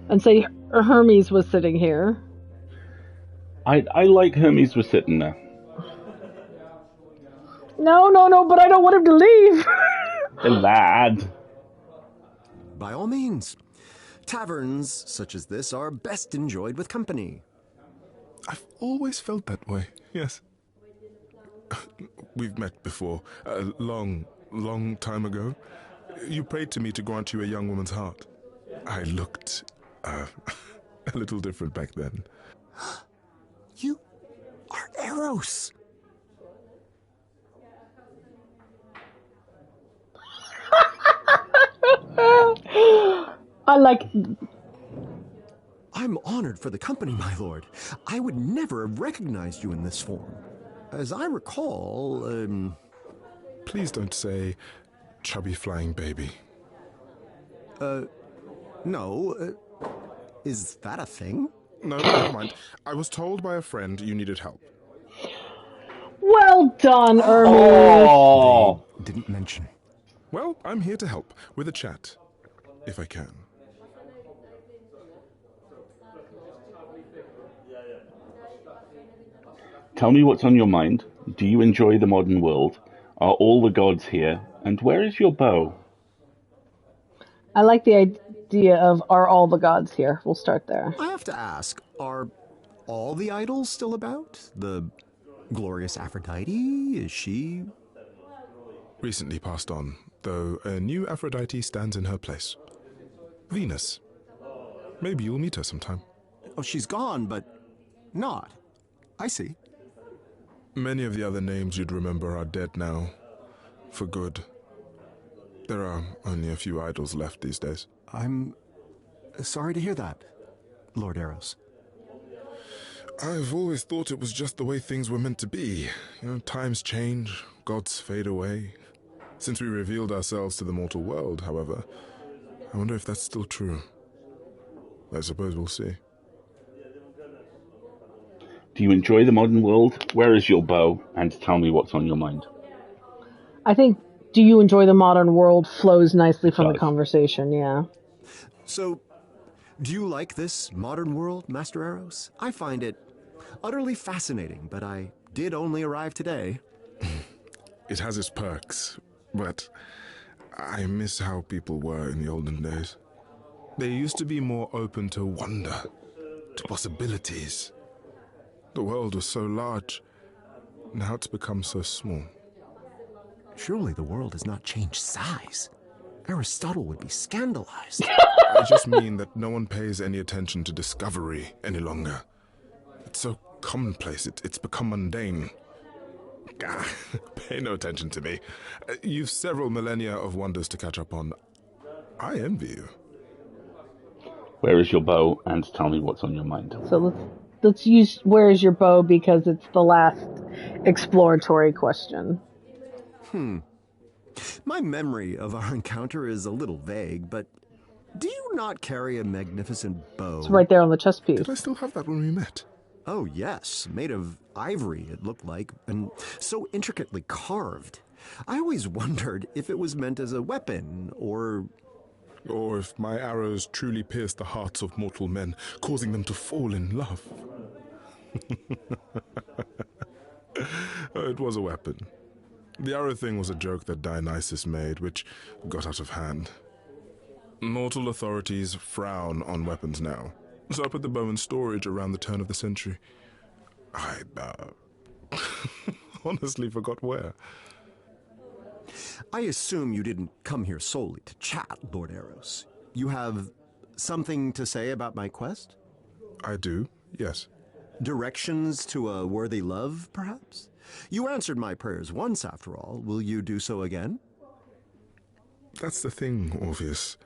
and say Hermes was sitting here. I like Hermes was sitting there. No, but I don't want him to leave. The lad. By all means. Taverns such as this are best enjoyed with company. I've always felt that way, yes. We've met before, a long, long time ago. You prayed to me to grant you a young woman's heart. I looked a little different back then. You are Eros. I like... I'm honored for the company, my lord. I would never have recognized you in this form. As I recall, Please don't say chubby flying baby. no. Is that a thing? No, never mind. I was told by a friend you needed help. Well done, Hermes. Oh, Didn't mention. Well, I'm here to help with a chat, if I can. Tell me what's on your mind. Do you enjoy the modern world? Are all the gods here? And where is your bow? I like the idea of are all the gods here. We'll start there. I have to ask, are all the idols still about? The glorious Aphrodite? Is she... Recently passed on, though a new Aphrodite stands in her place. Venus. Maybe you'll meet her sometime. Oh, she's gone, but not. I see. Many of the other names you'd remember are dead now. For good. There are only a few idols left these days. I'm sorry to hear that, Lord Eros. I've always thought it was just the way things were meant to be. Times change, gods fade away. Since we revealed ourselves to the mortal world, however, I wonder if that's still true. I suppose we'll see. Do you enjoy the modern world? Where is your bow? And tell me what's on your mind. I think do you enjoy the modern world flows nicely from the conversation, yeah. So, do you like this modern world, Master Eros? I find it utterly fascinating, but I did only arrive today. It has its perks, but I miss how people were in the olden days. They used to be more open to wonder, to possibilities. The world was so large, now it's become so small. Surely the world has not changed size. Aristotle would be scandalized. I just mean that no one pays any attention to discovery any longer. It's so commonplace, it's become mundane. Pay no attention to me. You've several millennia of wonders to catch up on. I envy you. Where is your bow? And tell me what's on your mind. So let's use where is your bow because it's the last exploratory question. My memory of our encounter is a little vague, but do you not carry a magnificent bow? It's right there on the chess piece. Did I still have that when we met? Oh, yes. Made of ivory, it looked like, and so intricately carved. I always wondered if it was meant as a weapon, or if my arrows truly pierced the hearts of mortal men, causing them to fall in love. It was a weapon. The arrow thing was a joke that Dionysus made, which got out of hand. Mortal authorities frown on weapons now, so I put the bow in storage around the turn of the century. I honestly forgot where. I assume you didn't come here solely to chat, Lord Eros. You have something to say about my quest? I do, yes. Directions to a worthy love, perhaps? You answered my prayers once, after all. Will you do so again? That's the thing, Orpheus.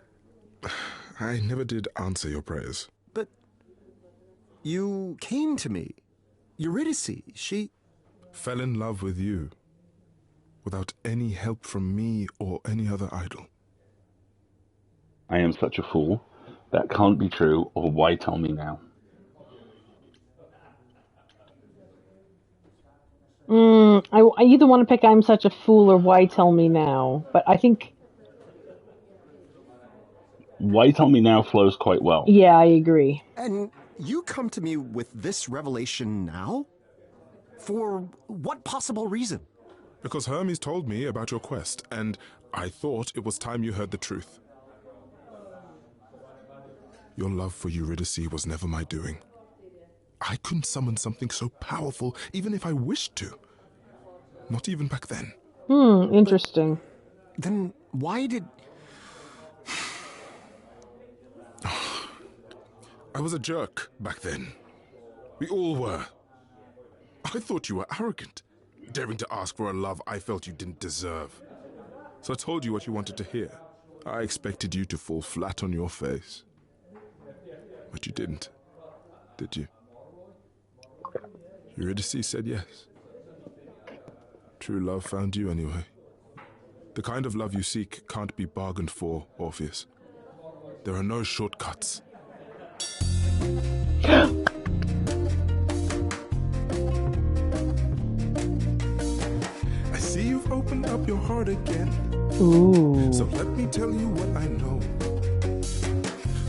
I never did answer your prayers. But you came to me. Eurydice, she... fell in love with you, without any help from me or any other idol. I am such a fool. That can't be true, or why tell me now? I either want to pick I'm such a fool or why tell me now, but I think... Why tell me now flows quite well. Yeah, I agree. And you come to me with this revelation now? For what possible reason? Because Hermes told me about your quest, and I thought it was time you heard the truth. Your love for Eurydice was never my doing. I couldn't summon something so powerful, even if I wished to. Not even back then. Interesting. Then why did... I was a jerk back then. We all were. I thought you were arrogant, daring to ask for a love I felt you didn't deserve. So I told you what you wanted to hear. I expected you to fall flat on your face. But you didn't, did you? Eurydice said yes. True love found you anyway. The kind of love you seek can't be bargained for, Orpheus. There are no shortcuts. I see you've opened up your heart again. Ooh. So let me tell you what I know.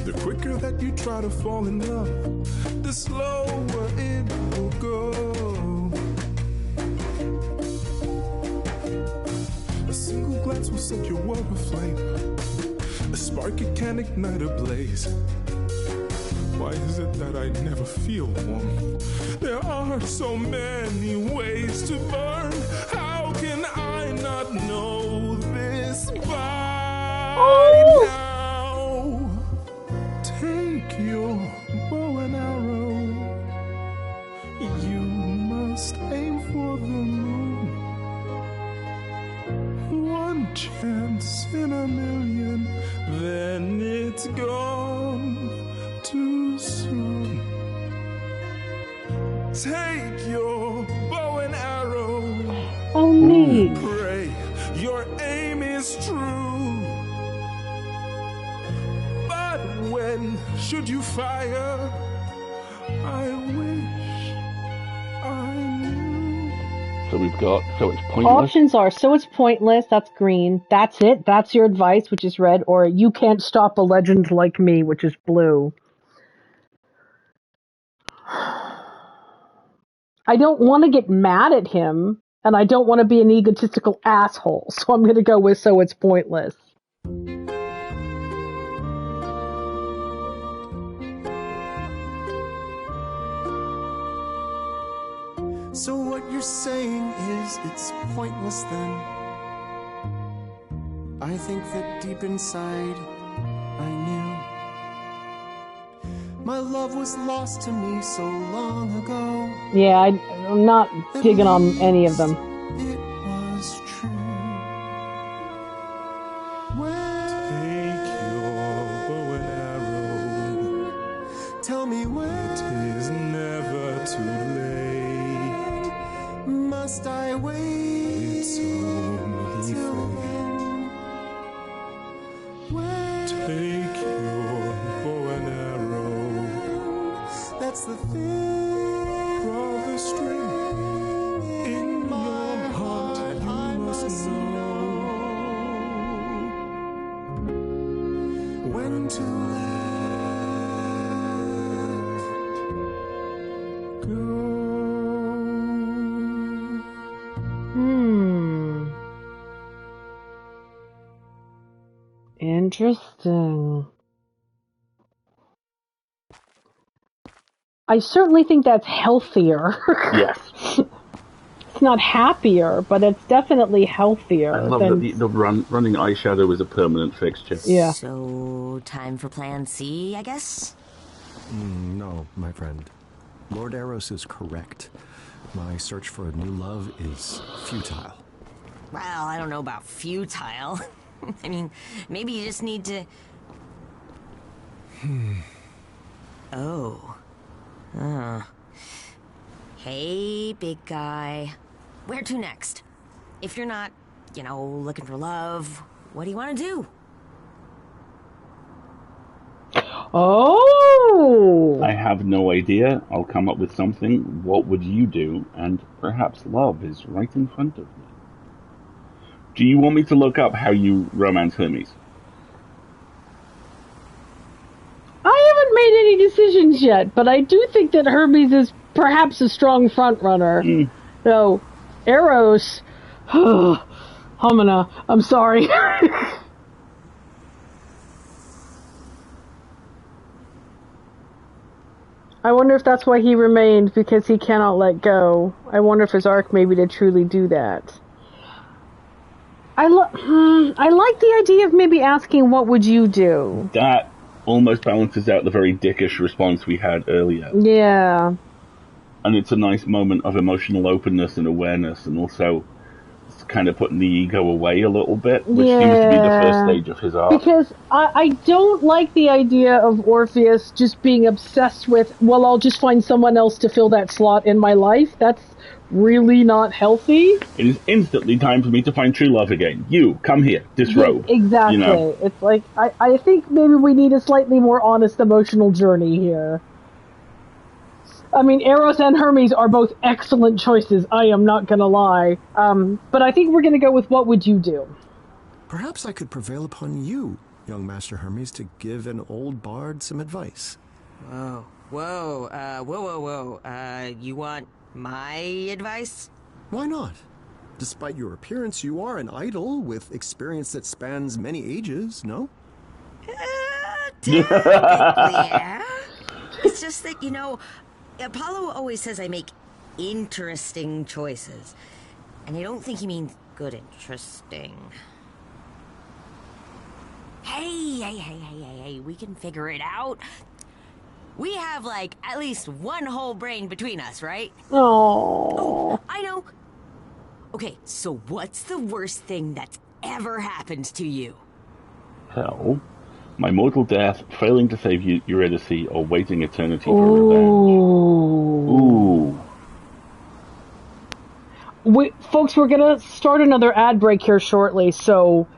The quicker that you try to fall in love, the slower it will go. lights will set your world aflame. A spark it can ignite a blaze. Why is it that I never feel warm? There are so many ways to burn. How can I not know this by now? Take your bow and arrow. You must aim for the moon. One chance in a million, then it's gone too soon. Take your bow and arrow. Oh, neat. Pray your aim is true. But when should you fire? I wish I knew. So we've got, so it's pointless. Options are, so it's pointless, that's green. That's it, that's your advice, which is red. Or you can't stop a legend like me, which is blue. I don't want to get mad at him, and I don't want to be an egotistical asshole, so I'm going to go with so it's pointless. So what you're saying is it's pointless then? I think that deep inside I knew my love was lost to me so long ago. Yeah, I'm not digging on any of them. It was true. Take your bow and arrow. Tell me when It is never too late. must I wait? It's only Till fair. when? Take your bow and arrow. That's the thing. Draw the string in your heart. I You must know when to let go. Interesting. I certainly think that's healthier. Yes. It's not happier, but it's definitely healthier. I love than... that the running eyeshadow is a permanent fixture. Yeah. So, time for plan C, I guess? No, my friend. Lord Eros is correct. My search for a new love is futile. Well, I don't know about futile. I mean, maybe you just need to... Oh. Hey, big guy. Where to next? If you're not, looking for love, what do you want to do? Oh! I have no idea. I'll come up with something. What would you do? And perhaps love is right in front of me. Do you want me to look up how you romance Hermes? I haven't made any decisions yet, but I do think that Hermes is perhaps a strong front runner. So, Eros, I'm sorry. I wonder if that's why he remained, because he cannot let go. I wonder if his arc maybe to truly do that. I like the idea of maybe asking, what would you do? That almost balances out the very dickish response we had earlier. Yeah. And it's a nice moment of emotional openness and awareness, and also it's kind of putting the ego away a little bit, which seems to be the first stage of his arc. Because I don't like the idea of Orpheus just being obsessed with, well, I'll just find someone else to fill that slot in my life. That's really not healthy. It is instantly time for me to find true love again. You, come here, disrobe. Exactly. You know? It's like, I think maybe we need a slightly more honest emotional journey here. I mean, Eros and Hermes are both excellent choices, I am not gonna lie. But I think we're gonna go with what would you do? Perhaps I could prevail upon you, young Master Hermes, to give an old bard some advice. Whoa. You want my advice? Why not? Despite your appearance, you are an idol with experience that spans many ages, no? Technically, yeah. It's just that, Apollo always says I make interesting choices. And I don't think he means good interesting. Hey, we can figure it out. We have, at least one whole brain between us, right? Oh, I know. Okay, so what's the worst thing that's ever happened to you? Hell, my mortal death, failing to save Eurydice, or waiting eternity for revenge. Ooh. Folks, we're gonna start another ad break here shortly, so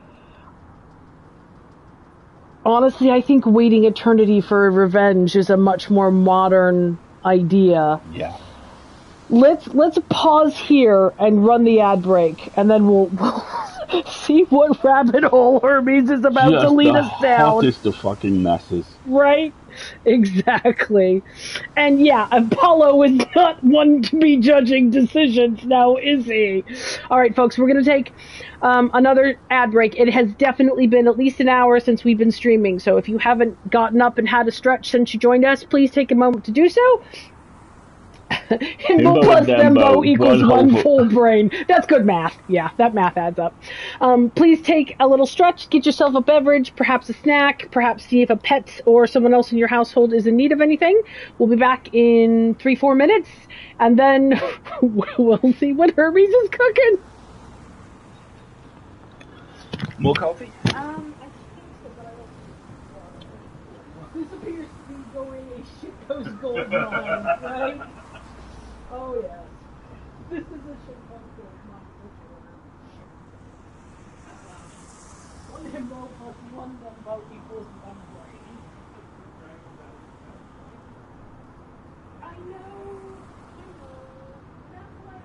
honestly, I think waiting eternity for revenge is a much more modern idea. Yeah. Let's pause here and run the ad break, and then we'll see what rabbit hole Hermes is about to lead us down. Hottest of fucking messes. Right? Exactly. And yeah, Apollo is not one to be judging decisions now, is he? All right, folks, we're going to take another ad break. It has definitely been at least an hour since we've been streaming, so if you haven't gotten up and had a stretch since you joined us, please take a moment to do so. Himbo plus Thembo equals one full brain. That's good math. Yeah, that math adds up. Please take a little stretch, get yourself a beverage, perhaps a snack, perhaps see if a pet or someone else in your household is in need of anything. We'll be back in 3-4 minutes, and then we'll see what Hermes is cooking. More coffee? I think so, but I don't. This appears to be going a shitpost gold mine, right? Oh, yes. This is a shitpost gold mine for sure. One himbo plus one Thembo equals one brain. I know. That's why.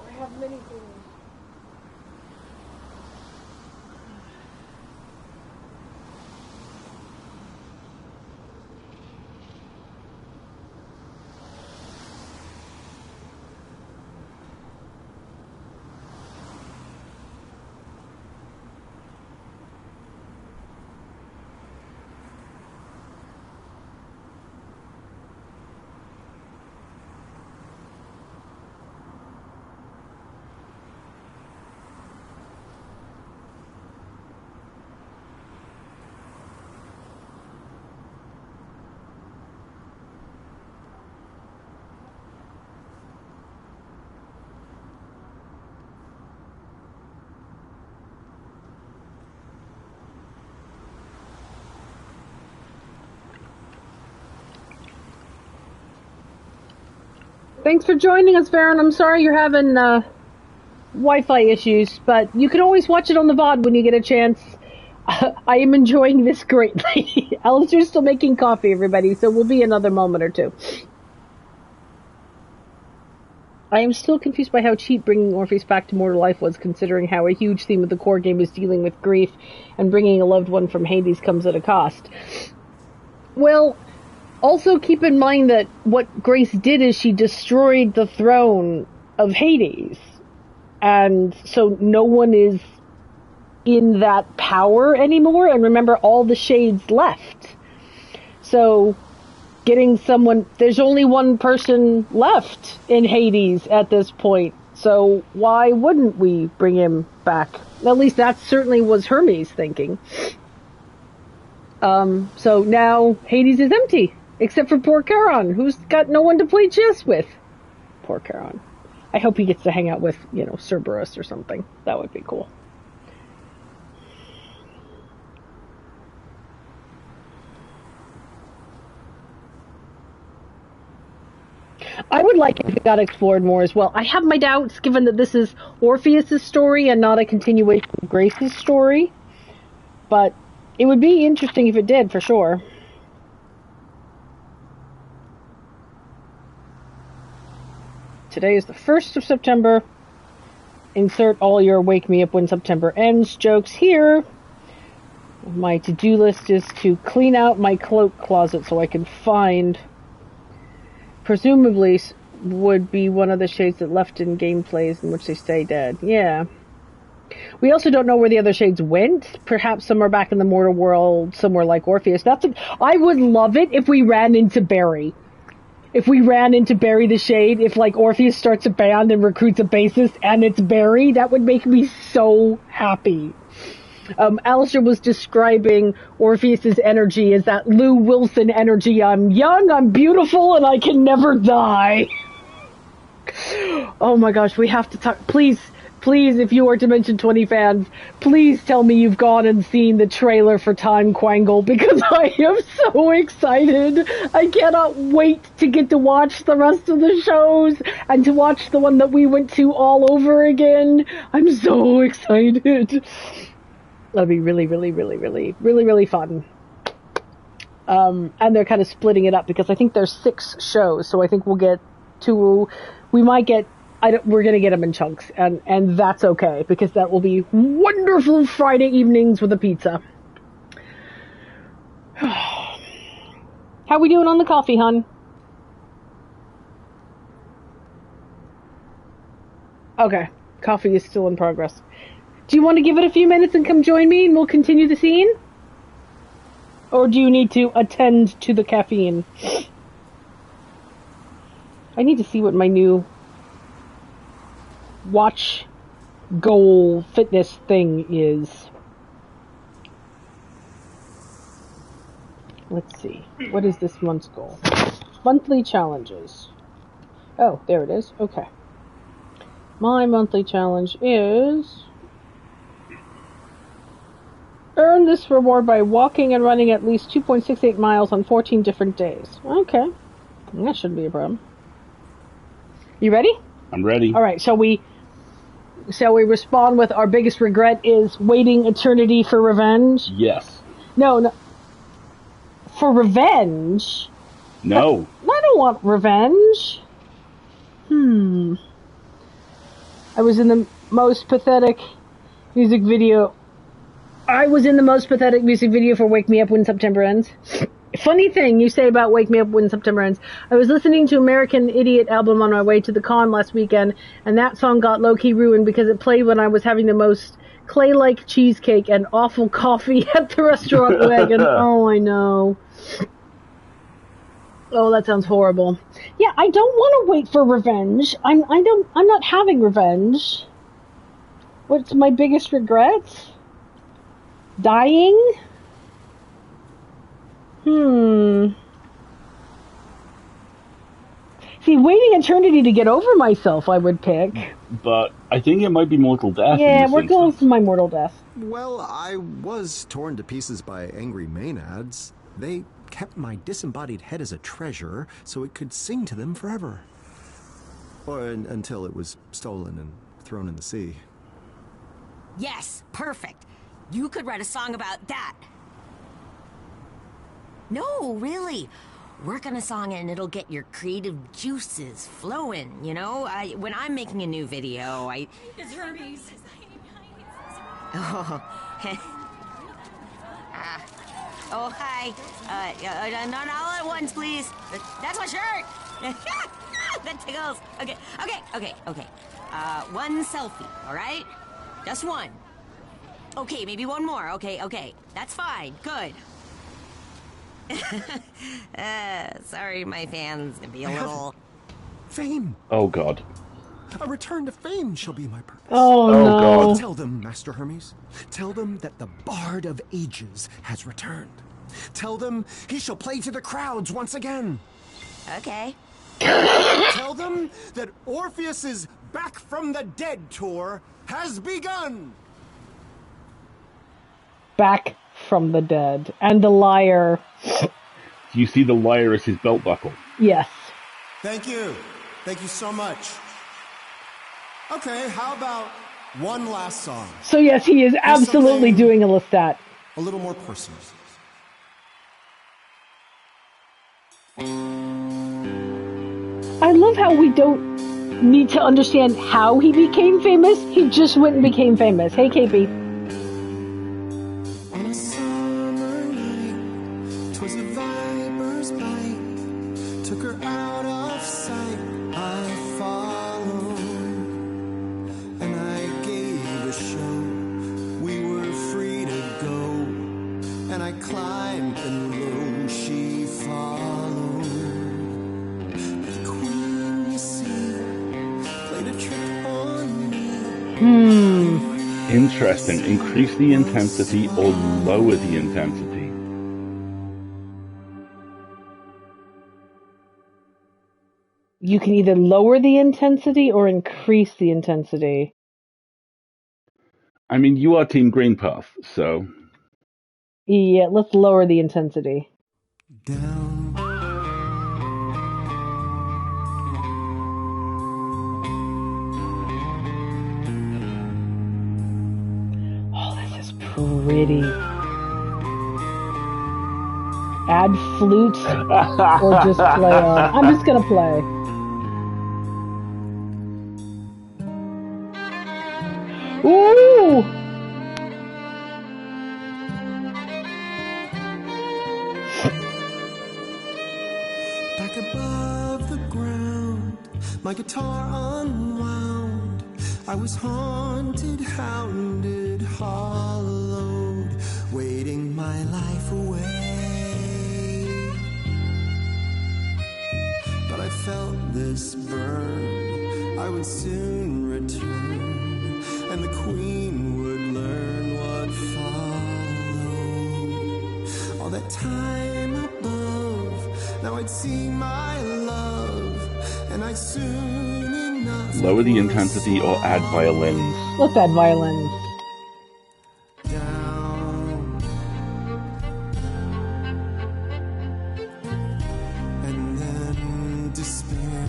I have many things. Thanks for joining us, Farron. I'm sorry you're having Wi-Fi issues, but you can always watch it on the VOD when you get a chance. I am enjoying this greatly. Alistair's still making coffee, everybody, so we'll be another moment or two. I am still confused by how cheap bringing Orpheus back to mortal life was, considering how a huge theme of the core game is dealing with grief, and bringing a loved one from Hades comes at a cost. Well, also keep in mind that what Grace did is she destroyed the throne of Hades. And so no one is in that power anymore, and remember, all the shades left. So getting someone, there's only one person left in Hades at this point, so why wouldn't we bring him back? At least that certainly was Hermes thinking. So now Hades is empty, except for poor Charon, who's got no one to play chess with. Poor Charon. I hope he gets to hang out with, Cerberus or something. That would be cool. I would like if it got explored more as well. I have my doubts, given that this is Orpheus' story and not a continuation of Grace's story. But it would be interesting if it did, for sure. Today is the 1st of September. Insert all your Wake Me Up When September Ends jokes here. My to-do list is to clean out my cloak closet so I can find... presumably would be one of the shades that left in gameplays in which they stay dead. Yeah. We also don't know where the other shades went. Perhaps some are back in the mortal world, somewhere like Orpheus. I would love it if we ran into Barry. If we ran into Barry the Shade, if Orpheus starts a band and recruits a bassist and it's Barry, that would make me so happy. Alistair was describing Orpheus's energy as that Lou Wilson energy. I'm young, I'm beautiful, and I can never die. Oh my gosh, we have to talk. Please, if you are Dimension 20 fans, please tell me you've gone and seen the trailer for Time Quangle, because I am so excited. I cannot wait to get to watch the rest of the shows and to watch the one that we went to all over again. I'm so excited. That'll be really, really, really, really, really, really fun. And they're kind of splitting it up because I think there's 6 shows, so I think we'll get 2. We might get. We're gonna get them in chunks, and that's okay because that will be wonderful Friday evenings with a pizza. How we doing on the coffee, hun? Okay, coffee is still in progress. Do you want to give it a few minutes and come join me and we'll continue the scene? Or do you need to attend to the caffeine? I need to see what my new watch goal fitness thing is. Let's see. What is this month's goal? Monthly challenges. Oh, there it is. Okay. My monthly challenge is... earn this reward by walking and running at least 2.68 miles on 14 different days. Okay. That shouldn't be a problem. You ready? I'm ready. All right, shall we respond with our biggest regret is waiting eternity for revenge? Yes. No. For revenge? No. I don't want revenge. I was in the most pathetic music video for Wake Me Up When September Ends. Funny thing you say about Wake Me Up When September Ends. I was listening to American Idiot album on my way to the con last weekend, and that song got low-key ruined because it played when I was having the most clay-like cheesecake and awful coffee at the restaurant wagon. Oh, I know. Oh, that sounds horrible. Yeah, I don't want to wait for revenge. I'm not having revenge. What's my biggest regret? Dying? See, waiting eternity to get over myself, I would pick. But I think it might be mortal death. Yeah, we're going for my mortal death. Well, I was torn to pieces by angry maenads. They kept my disembodied head as a treasure so it could sing to them forever. Until it was stolen and thrown in the sea. Yes, perfect. You could write a song about that. No, really. Work on a song and it'll get your creative juices flowing, you know? When I'm making a new video, It's Hermes. Oh, oh, hi. Not all at once, please. That's my shirt. That tickles. Okay. One selfie, all right? Just one. Okay, maybe one more. Okay. That's fine. Good. Sorry, my fans can be a little... Fame! Oh, God. A return to fame shall be my purpose. Oh, Oh, no. God. Tell them, Master Hermes. Tell them that the Bard of Ages has returned. Tell them he shall play to the crowds once again. Okay. Tell them that Orpheus's Back from the Dead tour has begun. Back from the dead. And the liar. Do you see the lyre as his belt buckle? Yes. Thank you. Thank you so much. Okay, how about one last song? So yes, he is absolutely something- doing a Lestat. A little more personal. I love how we don't need to understand how he became famous. He just went and became famous. Hey, KP. On a summer night, 'twas a viper's bite, took her out of sight. I followed, and I gave a show. We were free to go, and I climbed, and lo, she followed. The queen, you see, played a trick on me. Interesting. Increase the intensity or lower the intensity. You can either lower the intensity or increase the intensity. I mean, you are Team Green Path, so... Yeah, let's lower the intensity. Down. Oh, this is pretty. Add flutes or just play on. I'm just gonna play. Ooh! Back above the ground, my guitar unwound. I was haunted, hounded, hollowed, waiting my life away. But I felt this burn, I would soon return, and the queen would learn what followed. All that time above, now I'd see my love, and I'd soon enough. Lower the intensity or add violins. Let's add violins. Down. And then despair,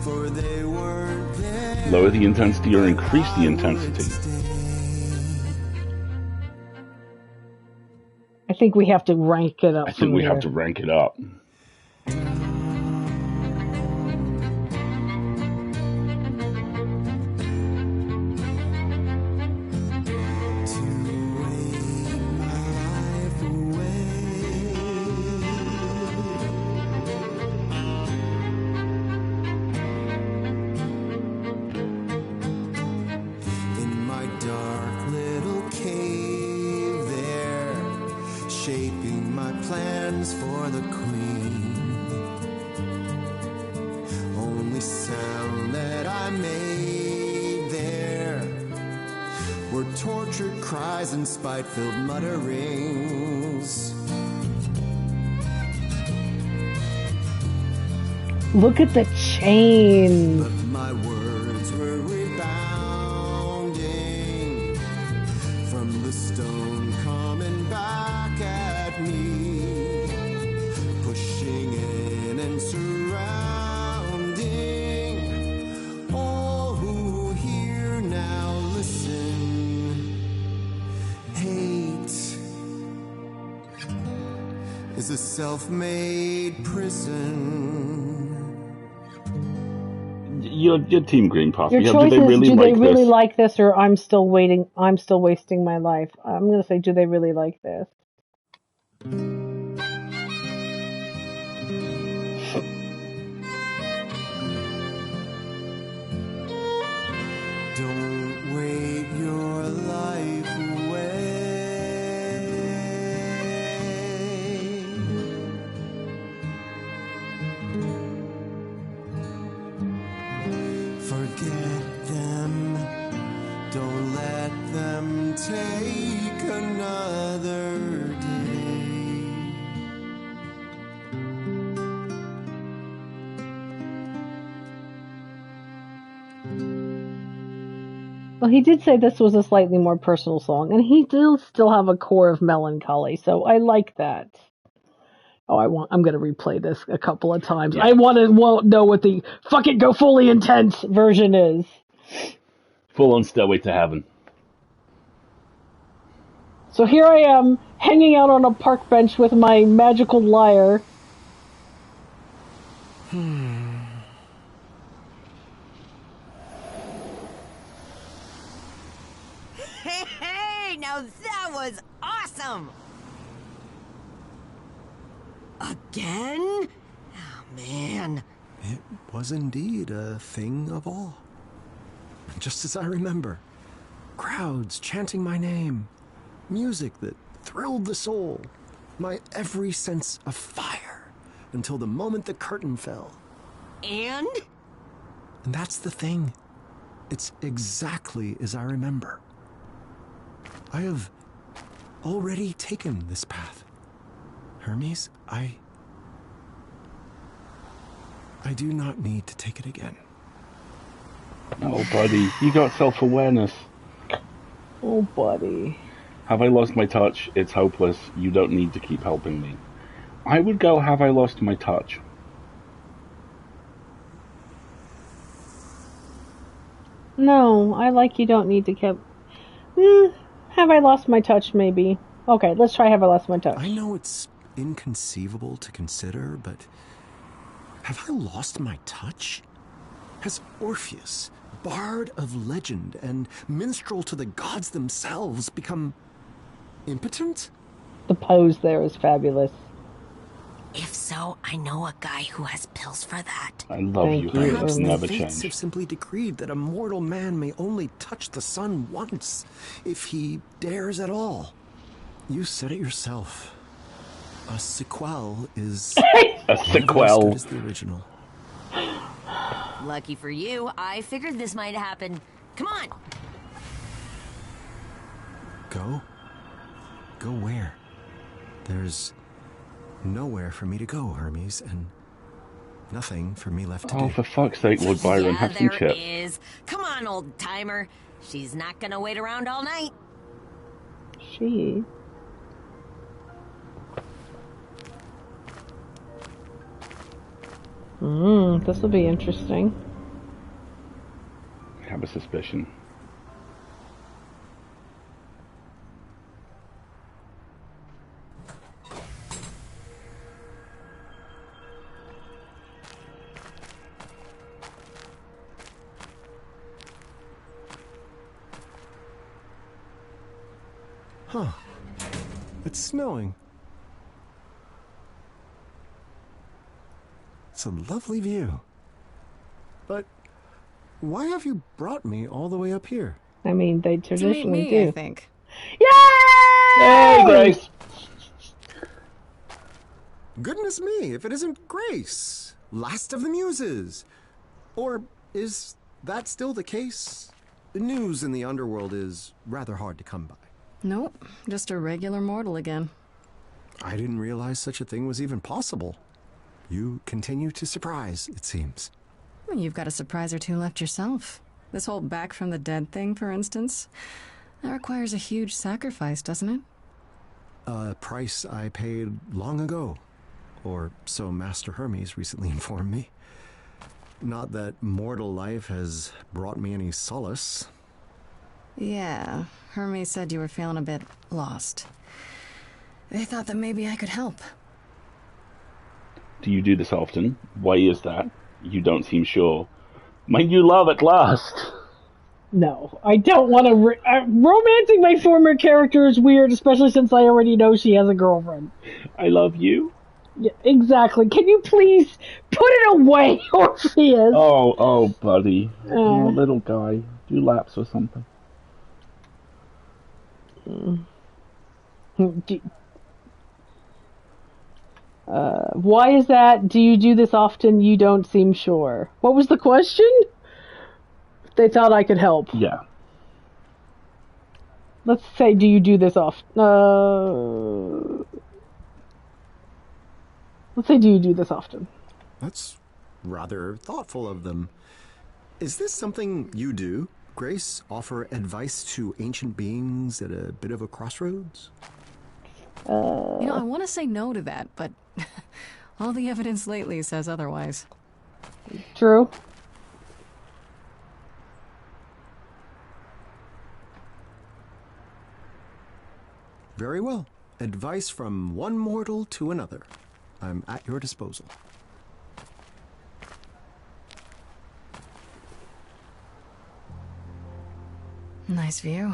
for they weren't there. Lower the intensity or increase the intensity. I think we have to rank it up. I think we have to rank it up. In my dark little cave there, shaping my plans for the queen. Only sound that I made there were tortured cries and spite-filled mutterings. Look at the chain. But my words were rebounding from the stone coming back at me, pushing in and surrounding. is a self-made prison. Your team Green Poppy. Your Yeah, choice do they is, really do like they really this? like this, or I'm still waiting, I'm still wasting my life? I'm going to say, do they really like this? Don't wait your life away. Forget them. Don't let them take another day. Well, he did say this was a slightly more personal song, and he does still have a core of melancholy, so I like that. Oh, I'm going to replay this a couple of times. Yeah. I want to know what the fucking go fully intense version is. Full on Stairway to Heaven. So here I am, hanging out on a park bench with my magical lyre. Hey, now that was awesome! Again? Oh, man. It was indeed a thing of awe. Just as I remember. Crowds chanting my name. Music that thrilled the soul. My every sense of fire. Until the moment the curtain fell. And? And that's the thing. It's exactly as I remember. I have already taken this path. Hermes, I do not need to take it again. Oh, buddy, you got self-awareness. Oh, buddy. Have I lost my touch? It's hopeless. You don't need to keep helping me. I would go, have I lost my touch? No, I like you don't need to keep... have I lost my touch, maybe? Okay, let's try have I lost my touch. I know it's inconceivable to consider, but have I lost my touch? Has Orpheus, bard of legend and minstrel to the gods themselves, become impotent? The pose there is fabulous. If so, I know a guy who has pills for that. I love Thank you, you. Hermes. Perhaps the Never fates change. have simply decreed that a mortal man may only touch the sun once, if he dares at all. You said it yourself. A sequel is A never as good sequel. as the original. Lucky for you, I figured this might happen. Come on! Go? Go where? There's nowhere for me to go, Hermes, and nothing for me left to Oh, do. for fuck's sake, Lord Byron, Yeah, have some there chips. is. Come on, old timer. She's not gonna wait around all night. She... this will be interesting. I have a suspicion. Huh. It's snowing. It's a lovely view. But why have you brought me all the way up here? I mean, they To meet traditionally me, do. I think. Yay! Hey, Grace! Goodness me, if it isn't Grace, last of the Muses. Or is that still the case? The news in the underworld is rather hard to come by. Nope, just a regular mortal again. I didn't realize such a thing was even possible. You continue to surprise, it seems. Well, you've got a surprise or two left yourself. This whole back from the dead thing, for instance. That requires a huge sacrifice, doesn't it? A price I paid long ago. Or so Master Hermes recently informed me. Not that mortal life has brought me any solace. Yeah, Hermes said you were feeling a bit lost. They thought that maybe I could help. Do you do this often? Why is that? You don't seem sure. My new love at last! No, I don't want to. Romancing my former character is weird, especially since I already know she has a girlfriend. I love you. Yeah, exactly. Can you please put it away, Orpheus? Oh, buddy. Oh, little guy. Do laps or something. Why is that? Do you do this often? You don't seem sure. What was the question? They thought I could help. Yeah. Let's say, do you do this often? Let's say, do you do this often? That's rather thoughtful of them. Is this something you do, Grace? Offer advice to ancient beings at a bit of a crossroads? I want to say no to that, but all the evidence lately says otherwise. True. Very well. Advice from one mortal to another. I'm at your disposal. Nice view.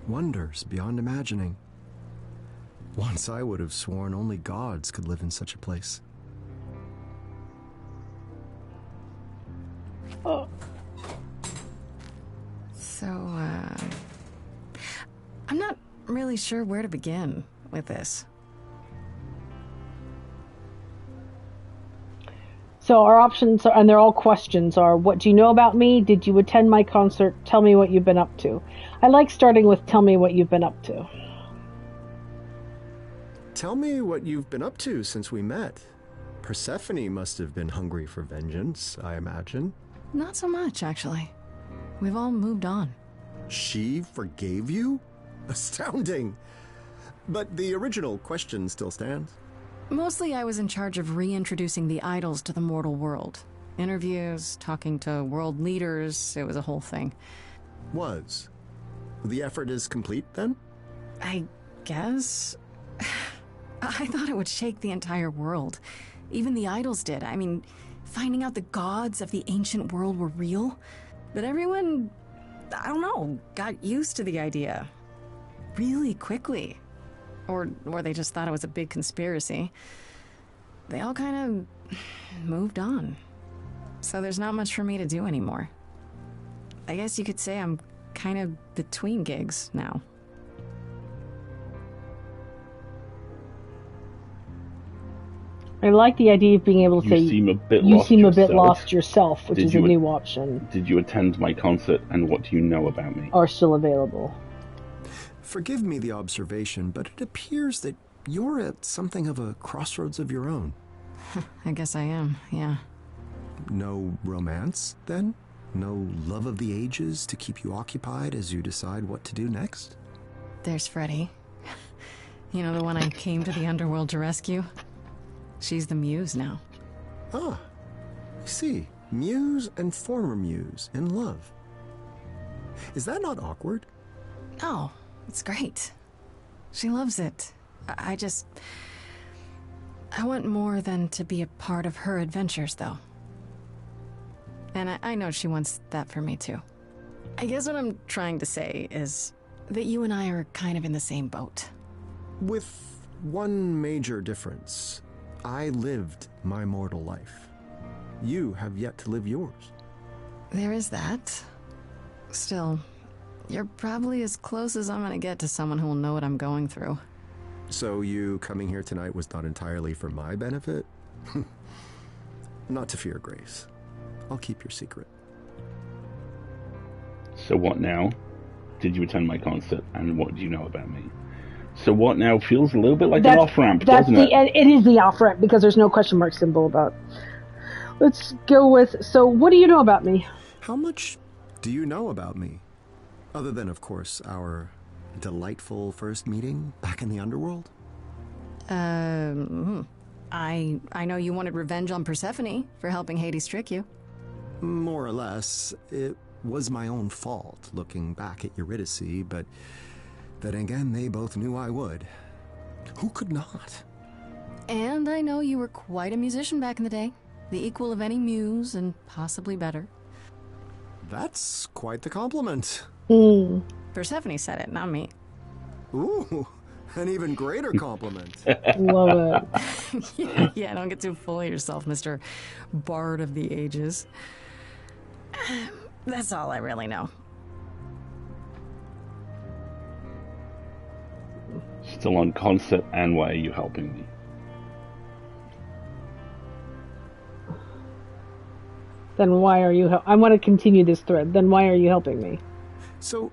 Wonders beyond imagining. Once I would have sworn only gods could live in such a place. Oh. So, I'm not really sure where to begin with this. So our options are, and they're all questions, are: what do you know about me? Did you attend my concert? Tell me what you've been up to. I like starting with tell me what you've been up to. Tell me what you've been up to since we met. Persephone must have been hungry for vengeance, I imagine. Not so much, actually. We've all moved on. She forgave you? Astounding. But the original question still stands. Mostly I was in charge of reintroducing the idols to the mortal world. Interviews, talking to world leaders, it was a whole thing. Was. The effort is complete, then? I guess? I thought it would shake the entire world. Even the idols did. I mean, finding out the gods of the ancient world were real. But everyone, I don't know, got used to the idea. Really quickly. Or they just thought it was a big conspiracy. They all kind of moved on. So there's not much for me to do anymore. I guess you could say I'm kind of between gigs now. I like the idea of being able to say You seem a bit lost yourself, which is a new option. Did you attend my concert, and what do you know about me? Are still available. Forgive me the observation, but it appears that you're at something of a crossroads of your own. I guess I am, yeah. No romance, then? No love of the ages to keep you occupied as you decide what to do next? There's Freddie. You know, the one I came to the underworld to rescue? She's the muse now. Ah, I see. Muse and former muse in love. Is that not awkward? Oh, it's great. She loves it. I want more than to be a part of her adventures, though. And I know she wants that for me, too. I guess what I'm trying to say is that you and I are kind of in the same boat. With one major difference. I lived my mortal life. You have yet to live yours. There is that. Still, you're probably as close as I'm gonna get to someone who will know what I'm going through. So you coming here tonight was not entirely for my benefit? Not to fear, Grace. I'll keep your secret. So what now? Did you attend my concert, and what do you know about me? So what now feels a little bit like an off-ramp, doesn't it? It is the off-ramp, because there's no question mark symbol about. Let's go with, so what do you know about me? How much do you know about me? Other than, of course, our delightful first meeting back in the underworld? I know you wanted revenge on Persephone for helping Hades trick you. More or less. It was my own fault, looking back at Eurydice, but then again, they both knew I would. Who could not? And I know you were quite a musician back in the day. The equal of any muse, and possibly better. That's quite the compliment. Persephone said it, not me. Ooh, an even greater compliment. Love it. Yeah, don't get too full of yourself, Mr. Bard of the Ages. That's all I really know. Still on concert, and why are you helping me? Then why are you I want to continue this thread. Then why are you helping me? So,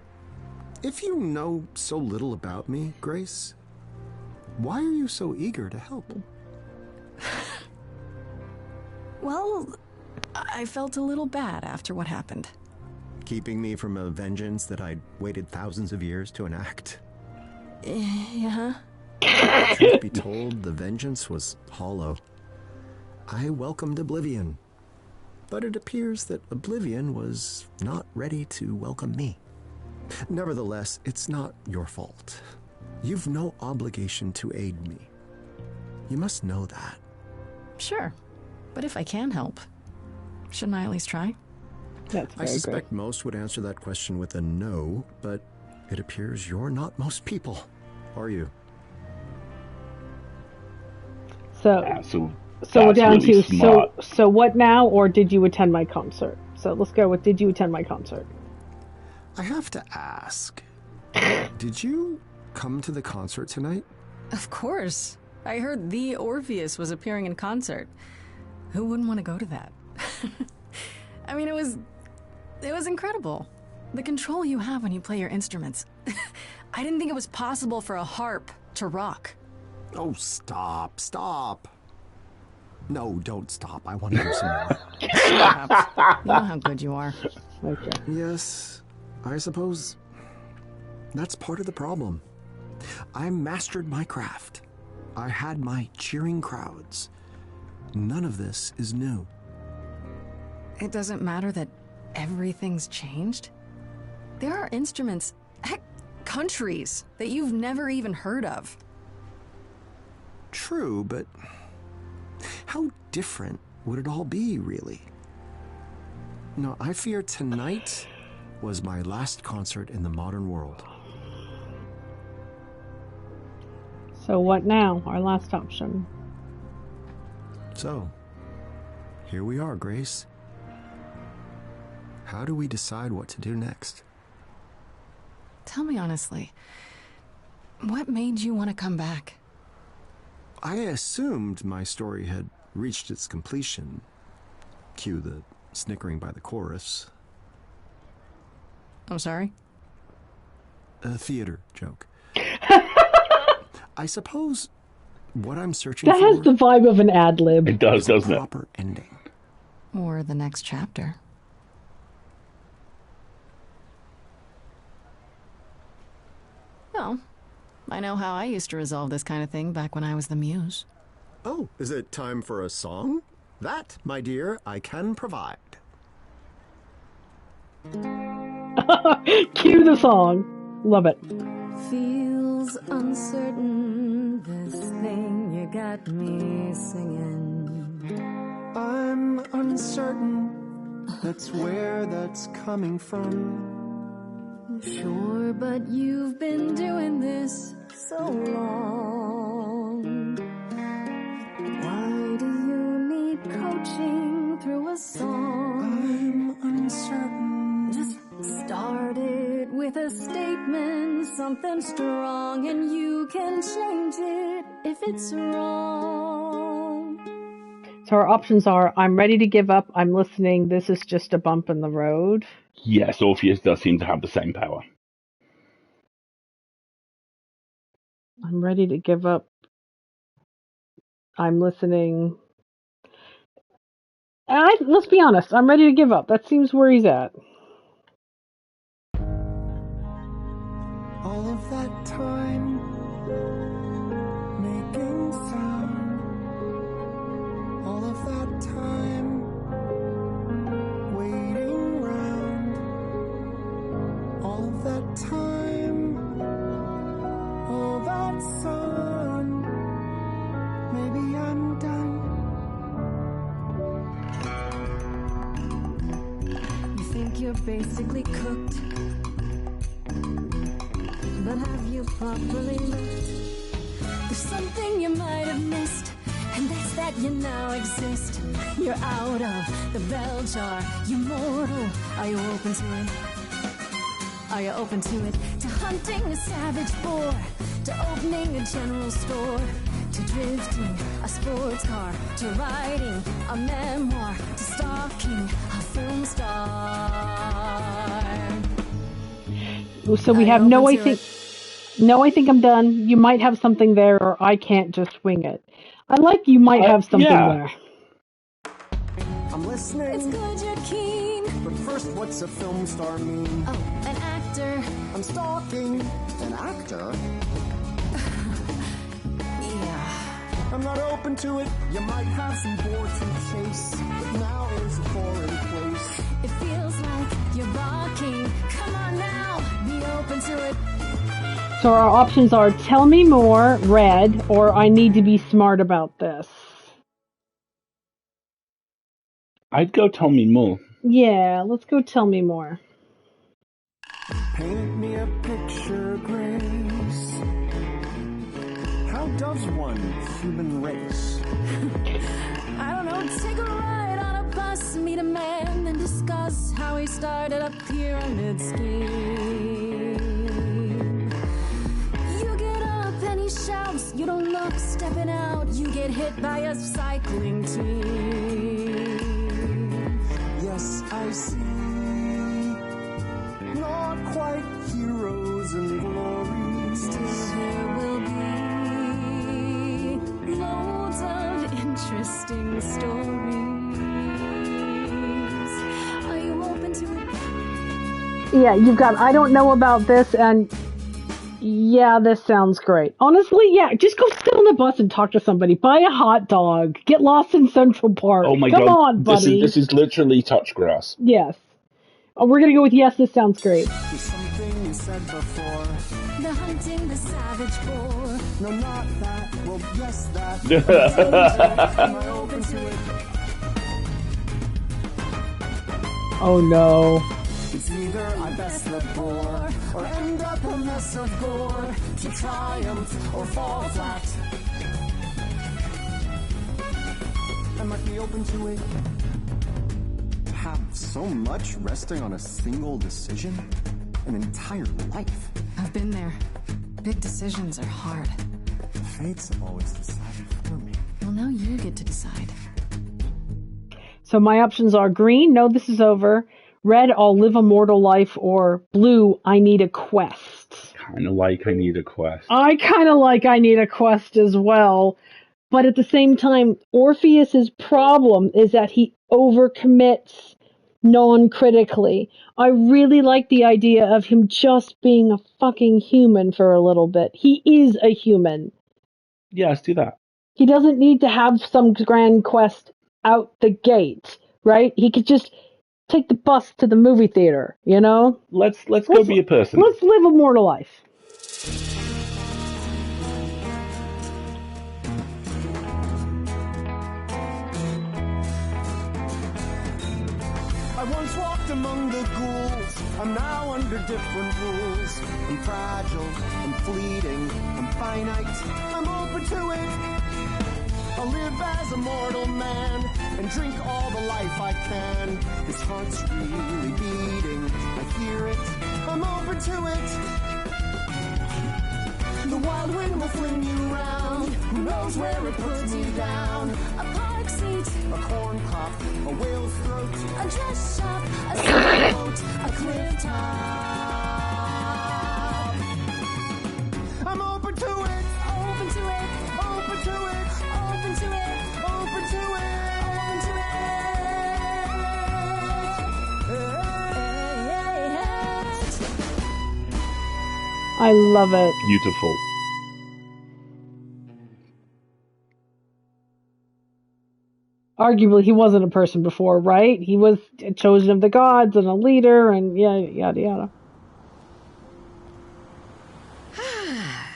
if you know so little about me, Grace, why are you so eager to help? Well, I felt a little bad after what happened. Keeping me from a vengeance that I'd waited thousands of years to enact? Yeah. Truth be told, the vengeance was hollow. I welcomed oblivion. But it appears that oblivion was not ready to welcome me. Nevertheless, it's not your fault. You've no obligation to aid me. You must know that. Sure. But if I can help, shouldn't I at least try? That's I very suspect most would answer that question with a no, but it appears you're not most people, are you? So, Yeah, so we're that's down really to smart. so what now, or did you attend my concert? So let's go with did you attend my concert? I have to ask, did you come to the concert tonight? Of course. I heard the Orpheus was appearing in concert. Who wouldn't want to go to that? I mean, it was incredible. The control you have when you play your instruments. I didn't think it was possible for a harp to rock. Oh, stop. No, don't stop. I want to hear some more. Stop. You know how good you are. Okay. Yes, I suppose that's part of the problem. I mastered my craft. I had my cheering crowds. None of this is new. It doesn't matter that everything's changed. There are instruments, heck, countries that you've never even heard of. True, but how different would it all be, really? No, I fear tonight was my last concert in the modern world. So what now? Our last option. So, here we are, Grace. How do we decide what to do next? Tell me honestly, what made you want to come back? I assumed my story had reached its completion. Cue the snickering by the chorus. I'm sorry? A theater joke. I suppose what I'm searching That for has the vibe of an ad lib. It does, is a doesn't it? proper ending. Or the next chapter. Well, I know how I used to resolve this kind of thing back when I was the muse. Oh, is it time for a song? That, my dear, I can provide. Cue the song. Love it. Feels uncertain, this thing you got me singing. I'm uncertain. That's where that's coming from. Sure, but you've been doing this so long. Why do you need coaching through a song? I'm uncertain. Just start it with a statement, something strong, and you can change it if it's wrong. So our options are I'm ready to give up, I'm listening, this is just a bump in the road. Yes, Orpheus does seem to have the same power. I'm ready to give up. I'm listening. And let's be honest, I'm ready to give up. That seems where he's at. All of that time making sound. All of that time waiting round. All of that time, all that sun. Maybe basically cooked. But have you properly looked? There's something you might have missed, and that's that you now exist. You're out of the bell jar, you're mortal. Are you open to it? Are you open to it? To hunting a savage boar, to opening a general store, to drifting a sports car, to writing a memoir, to stalking a film star. So we have no, I think I'm done. You might have something there, or I can't just wing it. I like you might have something there. I'm listening. It's good you're keen. But first, what's a film star mean? Oh, an actor. I'm stalking. An actor? Yeah. I'm not open to it. You might have some boar to chase. But now is a foreign place. It feels like you're barking. Come on now, be open to it. So our options are tell me more, red, or I need to be smart about this. I'd go tell me more. Yeah, let's go tell me more. Paint me a picture, Grace. How does one human race? I don't know, take a ride on a bus, meet a man, then discuss how he started a pyramid scheme. You get up and he shouts, you don't look, stepping out, you get hit by a cycling team. Yes, I see. Not quite heroes and glory. Still there will be loads of interesting stories. Are you open to it? Yeah, you've got I don't know about this, and yeah, this sounds great. Honestly, yeah, just go sit on the bus and talk to somebody. Buy a hot dog. Get lost in Central Park. Oh my Come god, on, buddy. This is literally touch grass. Yes. Oh, we're going to go with yes, this sounds great. There's something you said before. The hunting the savage boar. No, not that. Well, yes, that. Am I open to it? Oh no. It's either I best the boar or end up a mess of gore, to triumph or fall flat. I might be open to it. Have so much resting on a single decision? An entire life? I've been there. Big decisions are hard. The fates have always decided for me. Well, now you get to decide. So my options are green, no, this is over. Red, I'll live a mortal life, or blue, I need a quest. Kind of like I need a quest. I kind of like I need a quest as well. But at the same time, Orpheus's problem is that he overcommits non-critically. I really like the idea of him just being a fucking human for a little bit. He is a human. Yeah, let's do that. He doesn't need to have some grand quest out the gate, right? He could just take the bus to the movie theater, you know? Let's go be a person. Let's live a mortal life. I once walked among the ghouls. I'm now under different rules. I'm fragile, I'm fleeting, I'm finite. I'm open to it. I'll live as a mortal man and drink all the life I can. His heart's really beating, I hear it. I'm open to it. The wild wind will fling you round. Who knows where it puts me down? A park seat, A corn cob, a whale's throat. a dress shop, a sailboat, a cliff top. I'm open to it. Open to it, Open to it. open to it, Open to it. open to it. I love it. Beautiful. Arguably, he wasn't a person before, right? He was chosen of the gods and a leader, and yada yada.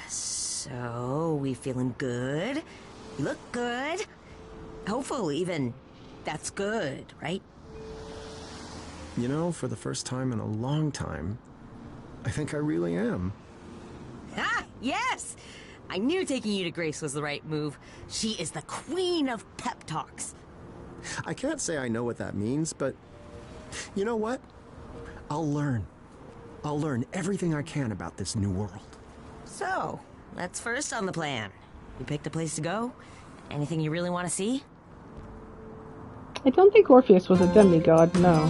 So, we feeling good? You look good? Hopeful, even. That's good, right? You know, for the first time in a long time, I think I really am. Ah, yes! I knew taking you to Grace was the right move. She is the queen of pep talks. I can't say I know what that means, but you know what? I'll learn. I'll learn everything I can about this new world. So, that's first on the plan. You picked a place to go? Anything you really want to see? I don't think Orpheus was a demigod, no.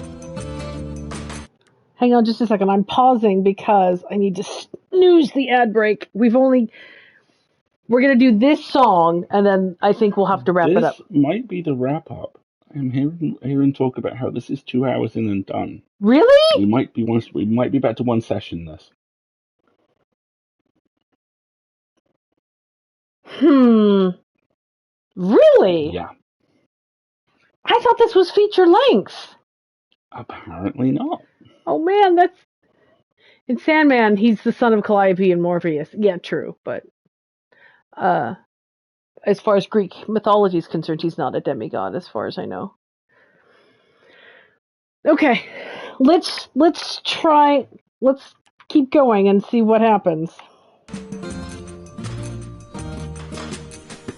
Hang on just a second. I'm pausing because I need to snooze the ad break. We're going to do this song, and then I think we'll have to wrap it up. This might be the wrap-up. I'm hearing talk about how this is 2 hours in and done. Really? We might be back to one session this. Really? Yeah. I thought this was feature length. Apparently not. Oh man, that's... In Sandman, he's the son of Calliope and Morpheus. Yeah, true, but... as far as Greek mythology is concerned, he's not a demigod, as far as I know. Okay, let's keep going and see what happens.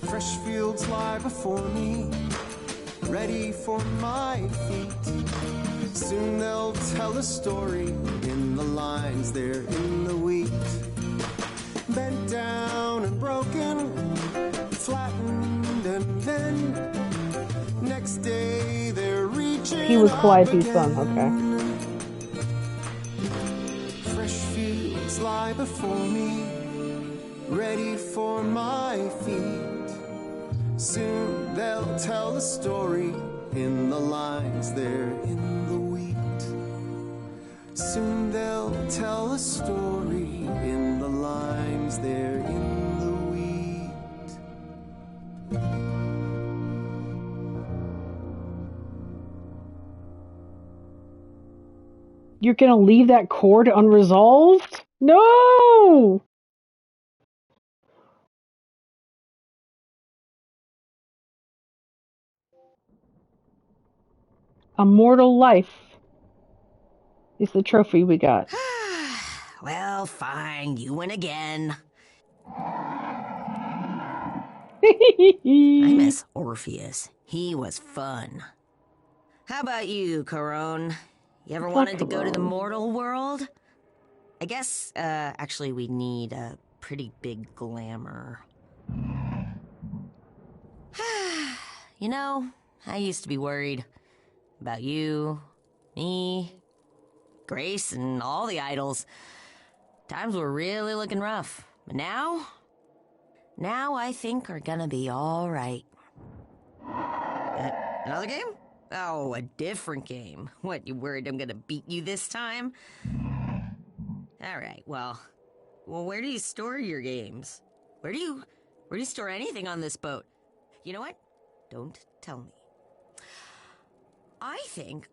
Fresh fields lie before me, ready for my feet. Soon they'll tell a story in the lines there in the wheat. Bent down and broken, flattened, and then next day they're reaching. He was Calliope's son, okay. Fresh fields lie before me, ready for my feet. Soon they'll tell a story in the lines there in the wheat. Soon they'll tell a story in the lines there in the wheat. You're gonna leave that chord unresolved? No! A mortal life is the trophy we got. Well, fine. You win again. I miss Orpheus. He was fun. How about you, Corone? You ever wanted to go to the mortal world? I guess, actually, we need a pretty big glamour. You know, I used to be worried about you, me, Grace, and all the idols. Times were really looking rough. But now I think are gonna be all right. Another game? Oh, a different game. What, you worried I'm gonna beat you this time? All right, well, where do you store your games? Where do you store anything on this boat? You know what? Don't tell me. I think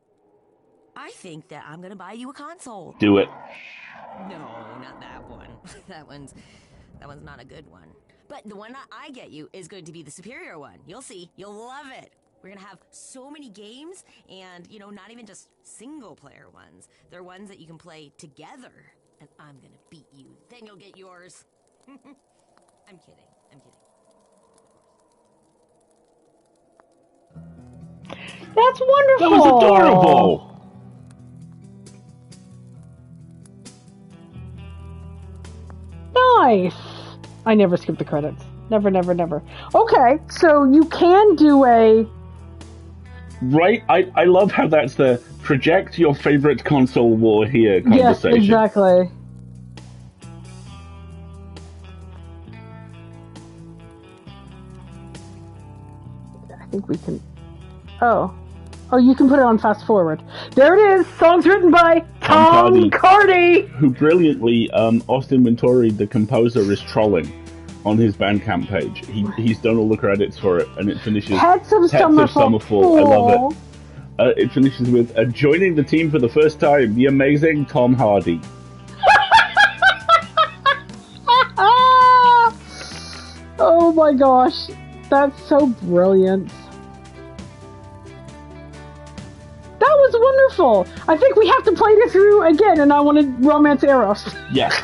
that I'm gonna buy you a console. Do it. No, not that one. That one's not a good one. But the one I get you is going to be the superior one. You'll see. You'll love it. We're gonna have so many games, and, you know, not even just single-player ones. They're ones that you can play together, and I'm gonna beat you. Then you'll get yours. I'm kidding. That's wonderful! That was adorable! Nice! I never skip the credits. Never. Okay, so you can do a... Right? I love how that's the project your favorite console war here conversation. Yes, exactly. I think we can... Oh, you can put it on fast forward. There it is! Songs written by Tom Cardy! Who brilliantly, Austin Wintory, the composer, is trolling on his Bandcamp page. He's done all the credits for it, and it finishes... Pets of Summerfall. I love it. It finishes with, joining the team for the first time, the amazing Tom Hardy. Oh my gosh, that's so brilliant. That was stressful. I think we have to play this through again, and I want to romance Eros. Yes.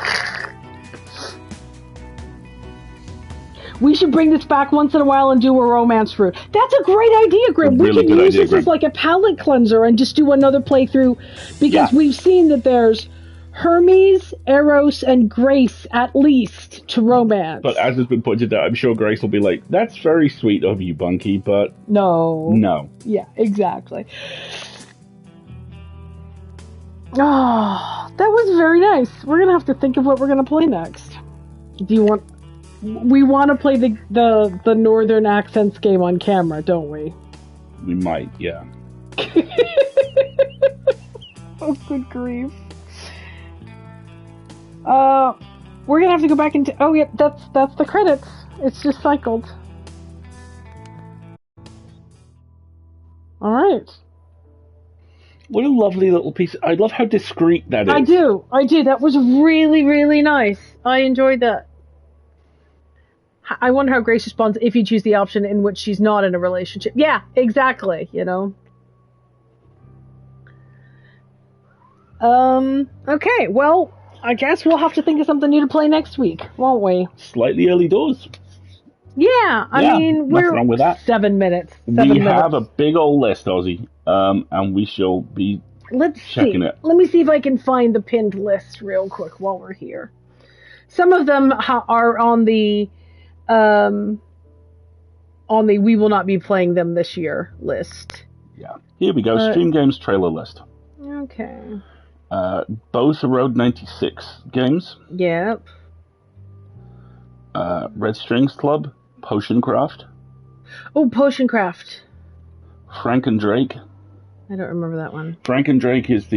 We should bring this back once in a while and do a romance through. That's a great idea, Grim. We can use this as like a palate cleanser and just do another playthrough, because we've seen that there's Hermes, Eros, and Grace at least to romance. But as has been pointed out, I'm sure Grace will be like, "That's very sweet of you, Bunky, but no." Yeah, exactly. Oh, that was very nice. We're gonna have to think of what we're gonna play next. We want to play the Northern Accents game on camera, don't we? We might, yeah. Oh, good grief. We're gonna have to go back into. Oh, yeah, that's the credits. It's just cycled. All right. What a lovely little piece. I love how discreet that is. I do. That was really, really nice. I enjoyed that. I wonder how Grace responds if you choose the option in which she's not in a relationship. Yeah, exactly, you know. Okay, well, I guess we'll have to think of something new to play next week, won't we? Slightly early doors. Yeah, I mean, we're wrong with that. 7 minutes. We have a big old list, Ozzy, and we shall be checking it. Let me see if I can find the pinned list real quick while we're here. Some of them are on the we will not be playing them this year list. Yeah. Here we go. Stream Games trailer list. Okay. Both Road 96 games. Yep. Red Strings Club, Potioncraft. Oh, Potioncraft. Frank and Drake. I don't remember that one. Frank and Drake is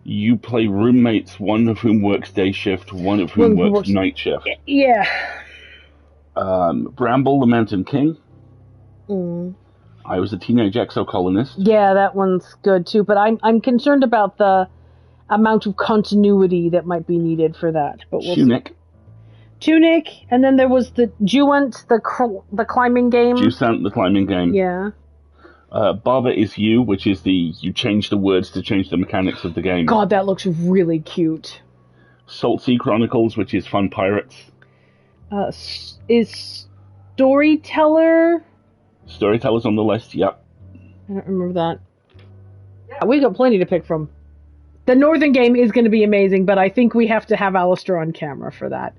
you play roommates, one of whom works day shift, one of whom works night shift. Yeah. Bramble the Mountain King. I was a teenage exocolonist. Yeah, that one's good too, but I'm concerned about the amount of continuity that might be needed for that. But Tunic, and then there was the Juant, the climbing game. Jusant, the climbing game. Yeah. Baba Is You, which is you change the words to change the mechanics of the game. God, that looks really cute. Salt Sea Chronicles, which is Fun Pirates. Is Storyteller's on the list, yep. I don't remember that. Yeah, we got plenty to pick from. The Northern game is going to be amazing, but I think we have to have Alistair on camera for that.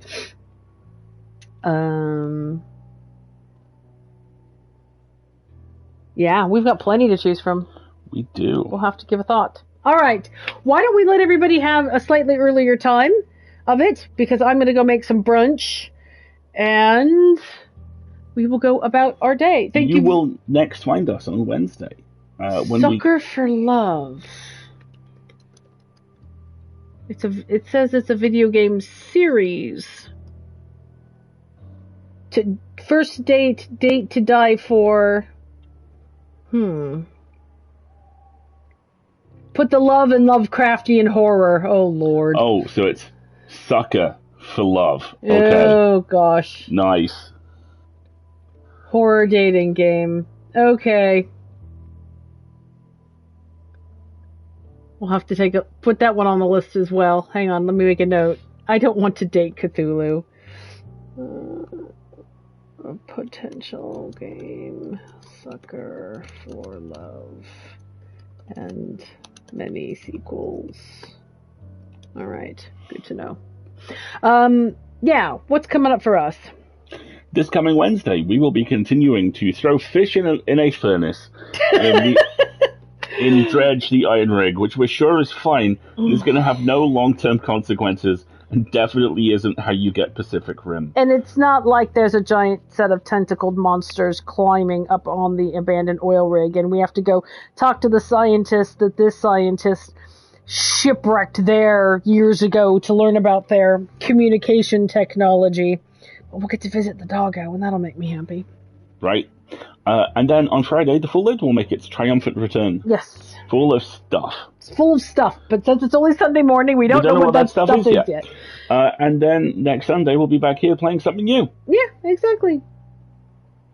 Yeah, we've got plenty to choose from. We do. We'll have to give a thought. All right. Why don't we let everybody have a slightly earlier time of it? Because I'm going to go make some brunch. And we will go about our day. Thank you. You will next find us on Wednesday. Sucker for Love. It says it's a video game series. First date to die for. Put the love in Lovecraftian horror. Oh, Lord. Oh, so it's Sucker for Love. Okay. Oh, gosh. Nice. Horror dating game. Okay. We'll have to put that one on the list as well. Hang on, let me make a note. I don't want to date Cthulhu. A potential game. Sucker for Love. And many sequels. Alright, good to know. Yeah, what's coming up for us? This coming Wednesday, we will be continuing to throw fish in a furnace in Dredge the Iron Rig, which we're sure is fine and is going to have no long-term consequences and definitely isn't how you get Pacific Rim. And it's not like there's a giant set of tentacled monsters climbing up on the abandoned oil rig and we have to go talk to the scientist that this scientist shipwrecked there years ago to learn about their communication technology. But we'll get to visit the doggo and that'll make me happy. Right. And then on Friday, the Full Load will make its triumphant return. Yes. Full of stuff. It's full of stuff, but since it's only Sunday morning, we don't know what that stuff is yet. And then next Sunday, we'll be back here playing something new. Yeah, exactly.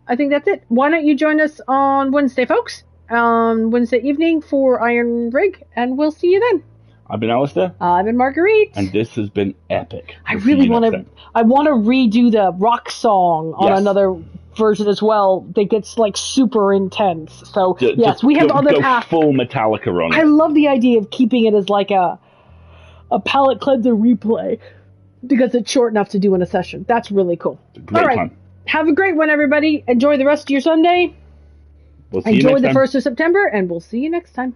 I think that's it. Why don't you join us on Wednesday, folks? on Wednesday evening for Iron Rig, and we'll see you then. I've been Alistair. I've been Marguerite. And this has been epic. I really want to. I want to redo the rock song on another version as well. That gets like super intense. So yes, we have other paths. Full Metallica on it. I love the idea of keeping it as like a palate cleanser replay because it's short enough to do in a session. That's really cool. Great All right, time. Have a great one, everybody. Enjoy the rest of your Sunday. We'll see you Enjoy next the time. 1st of September, and we'll see you next time.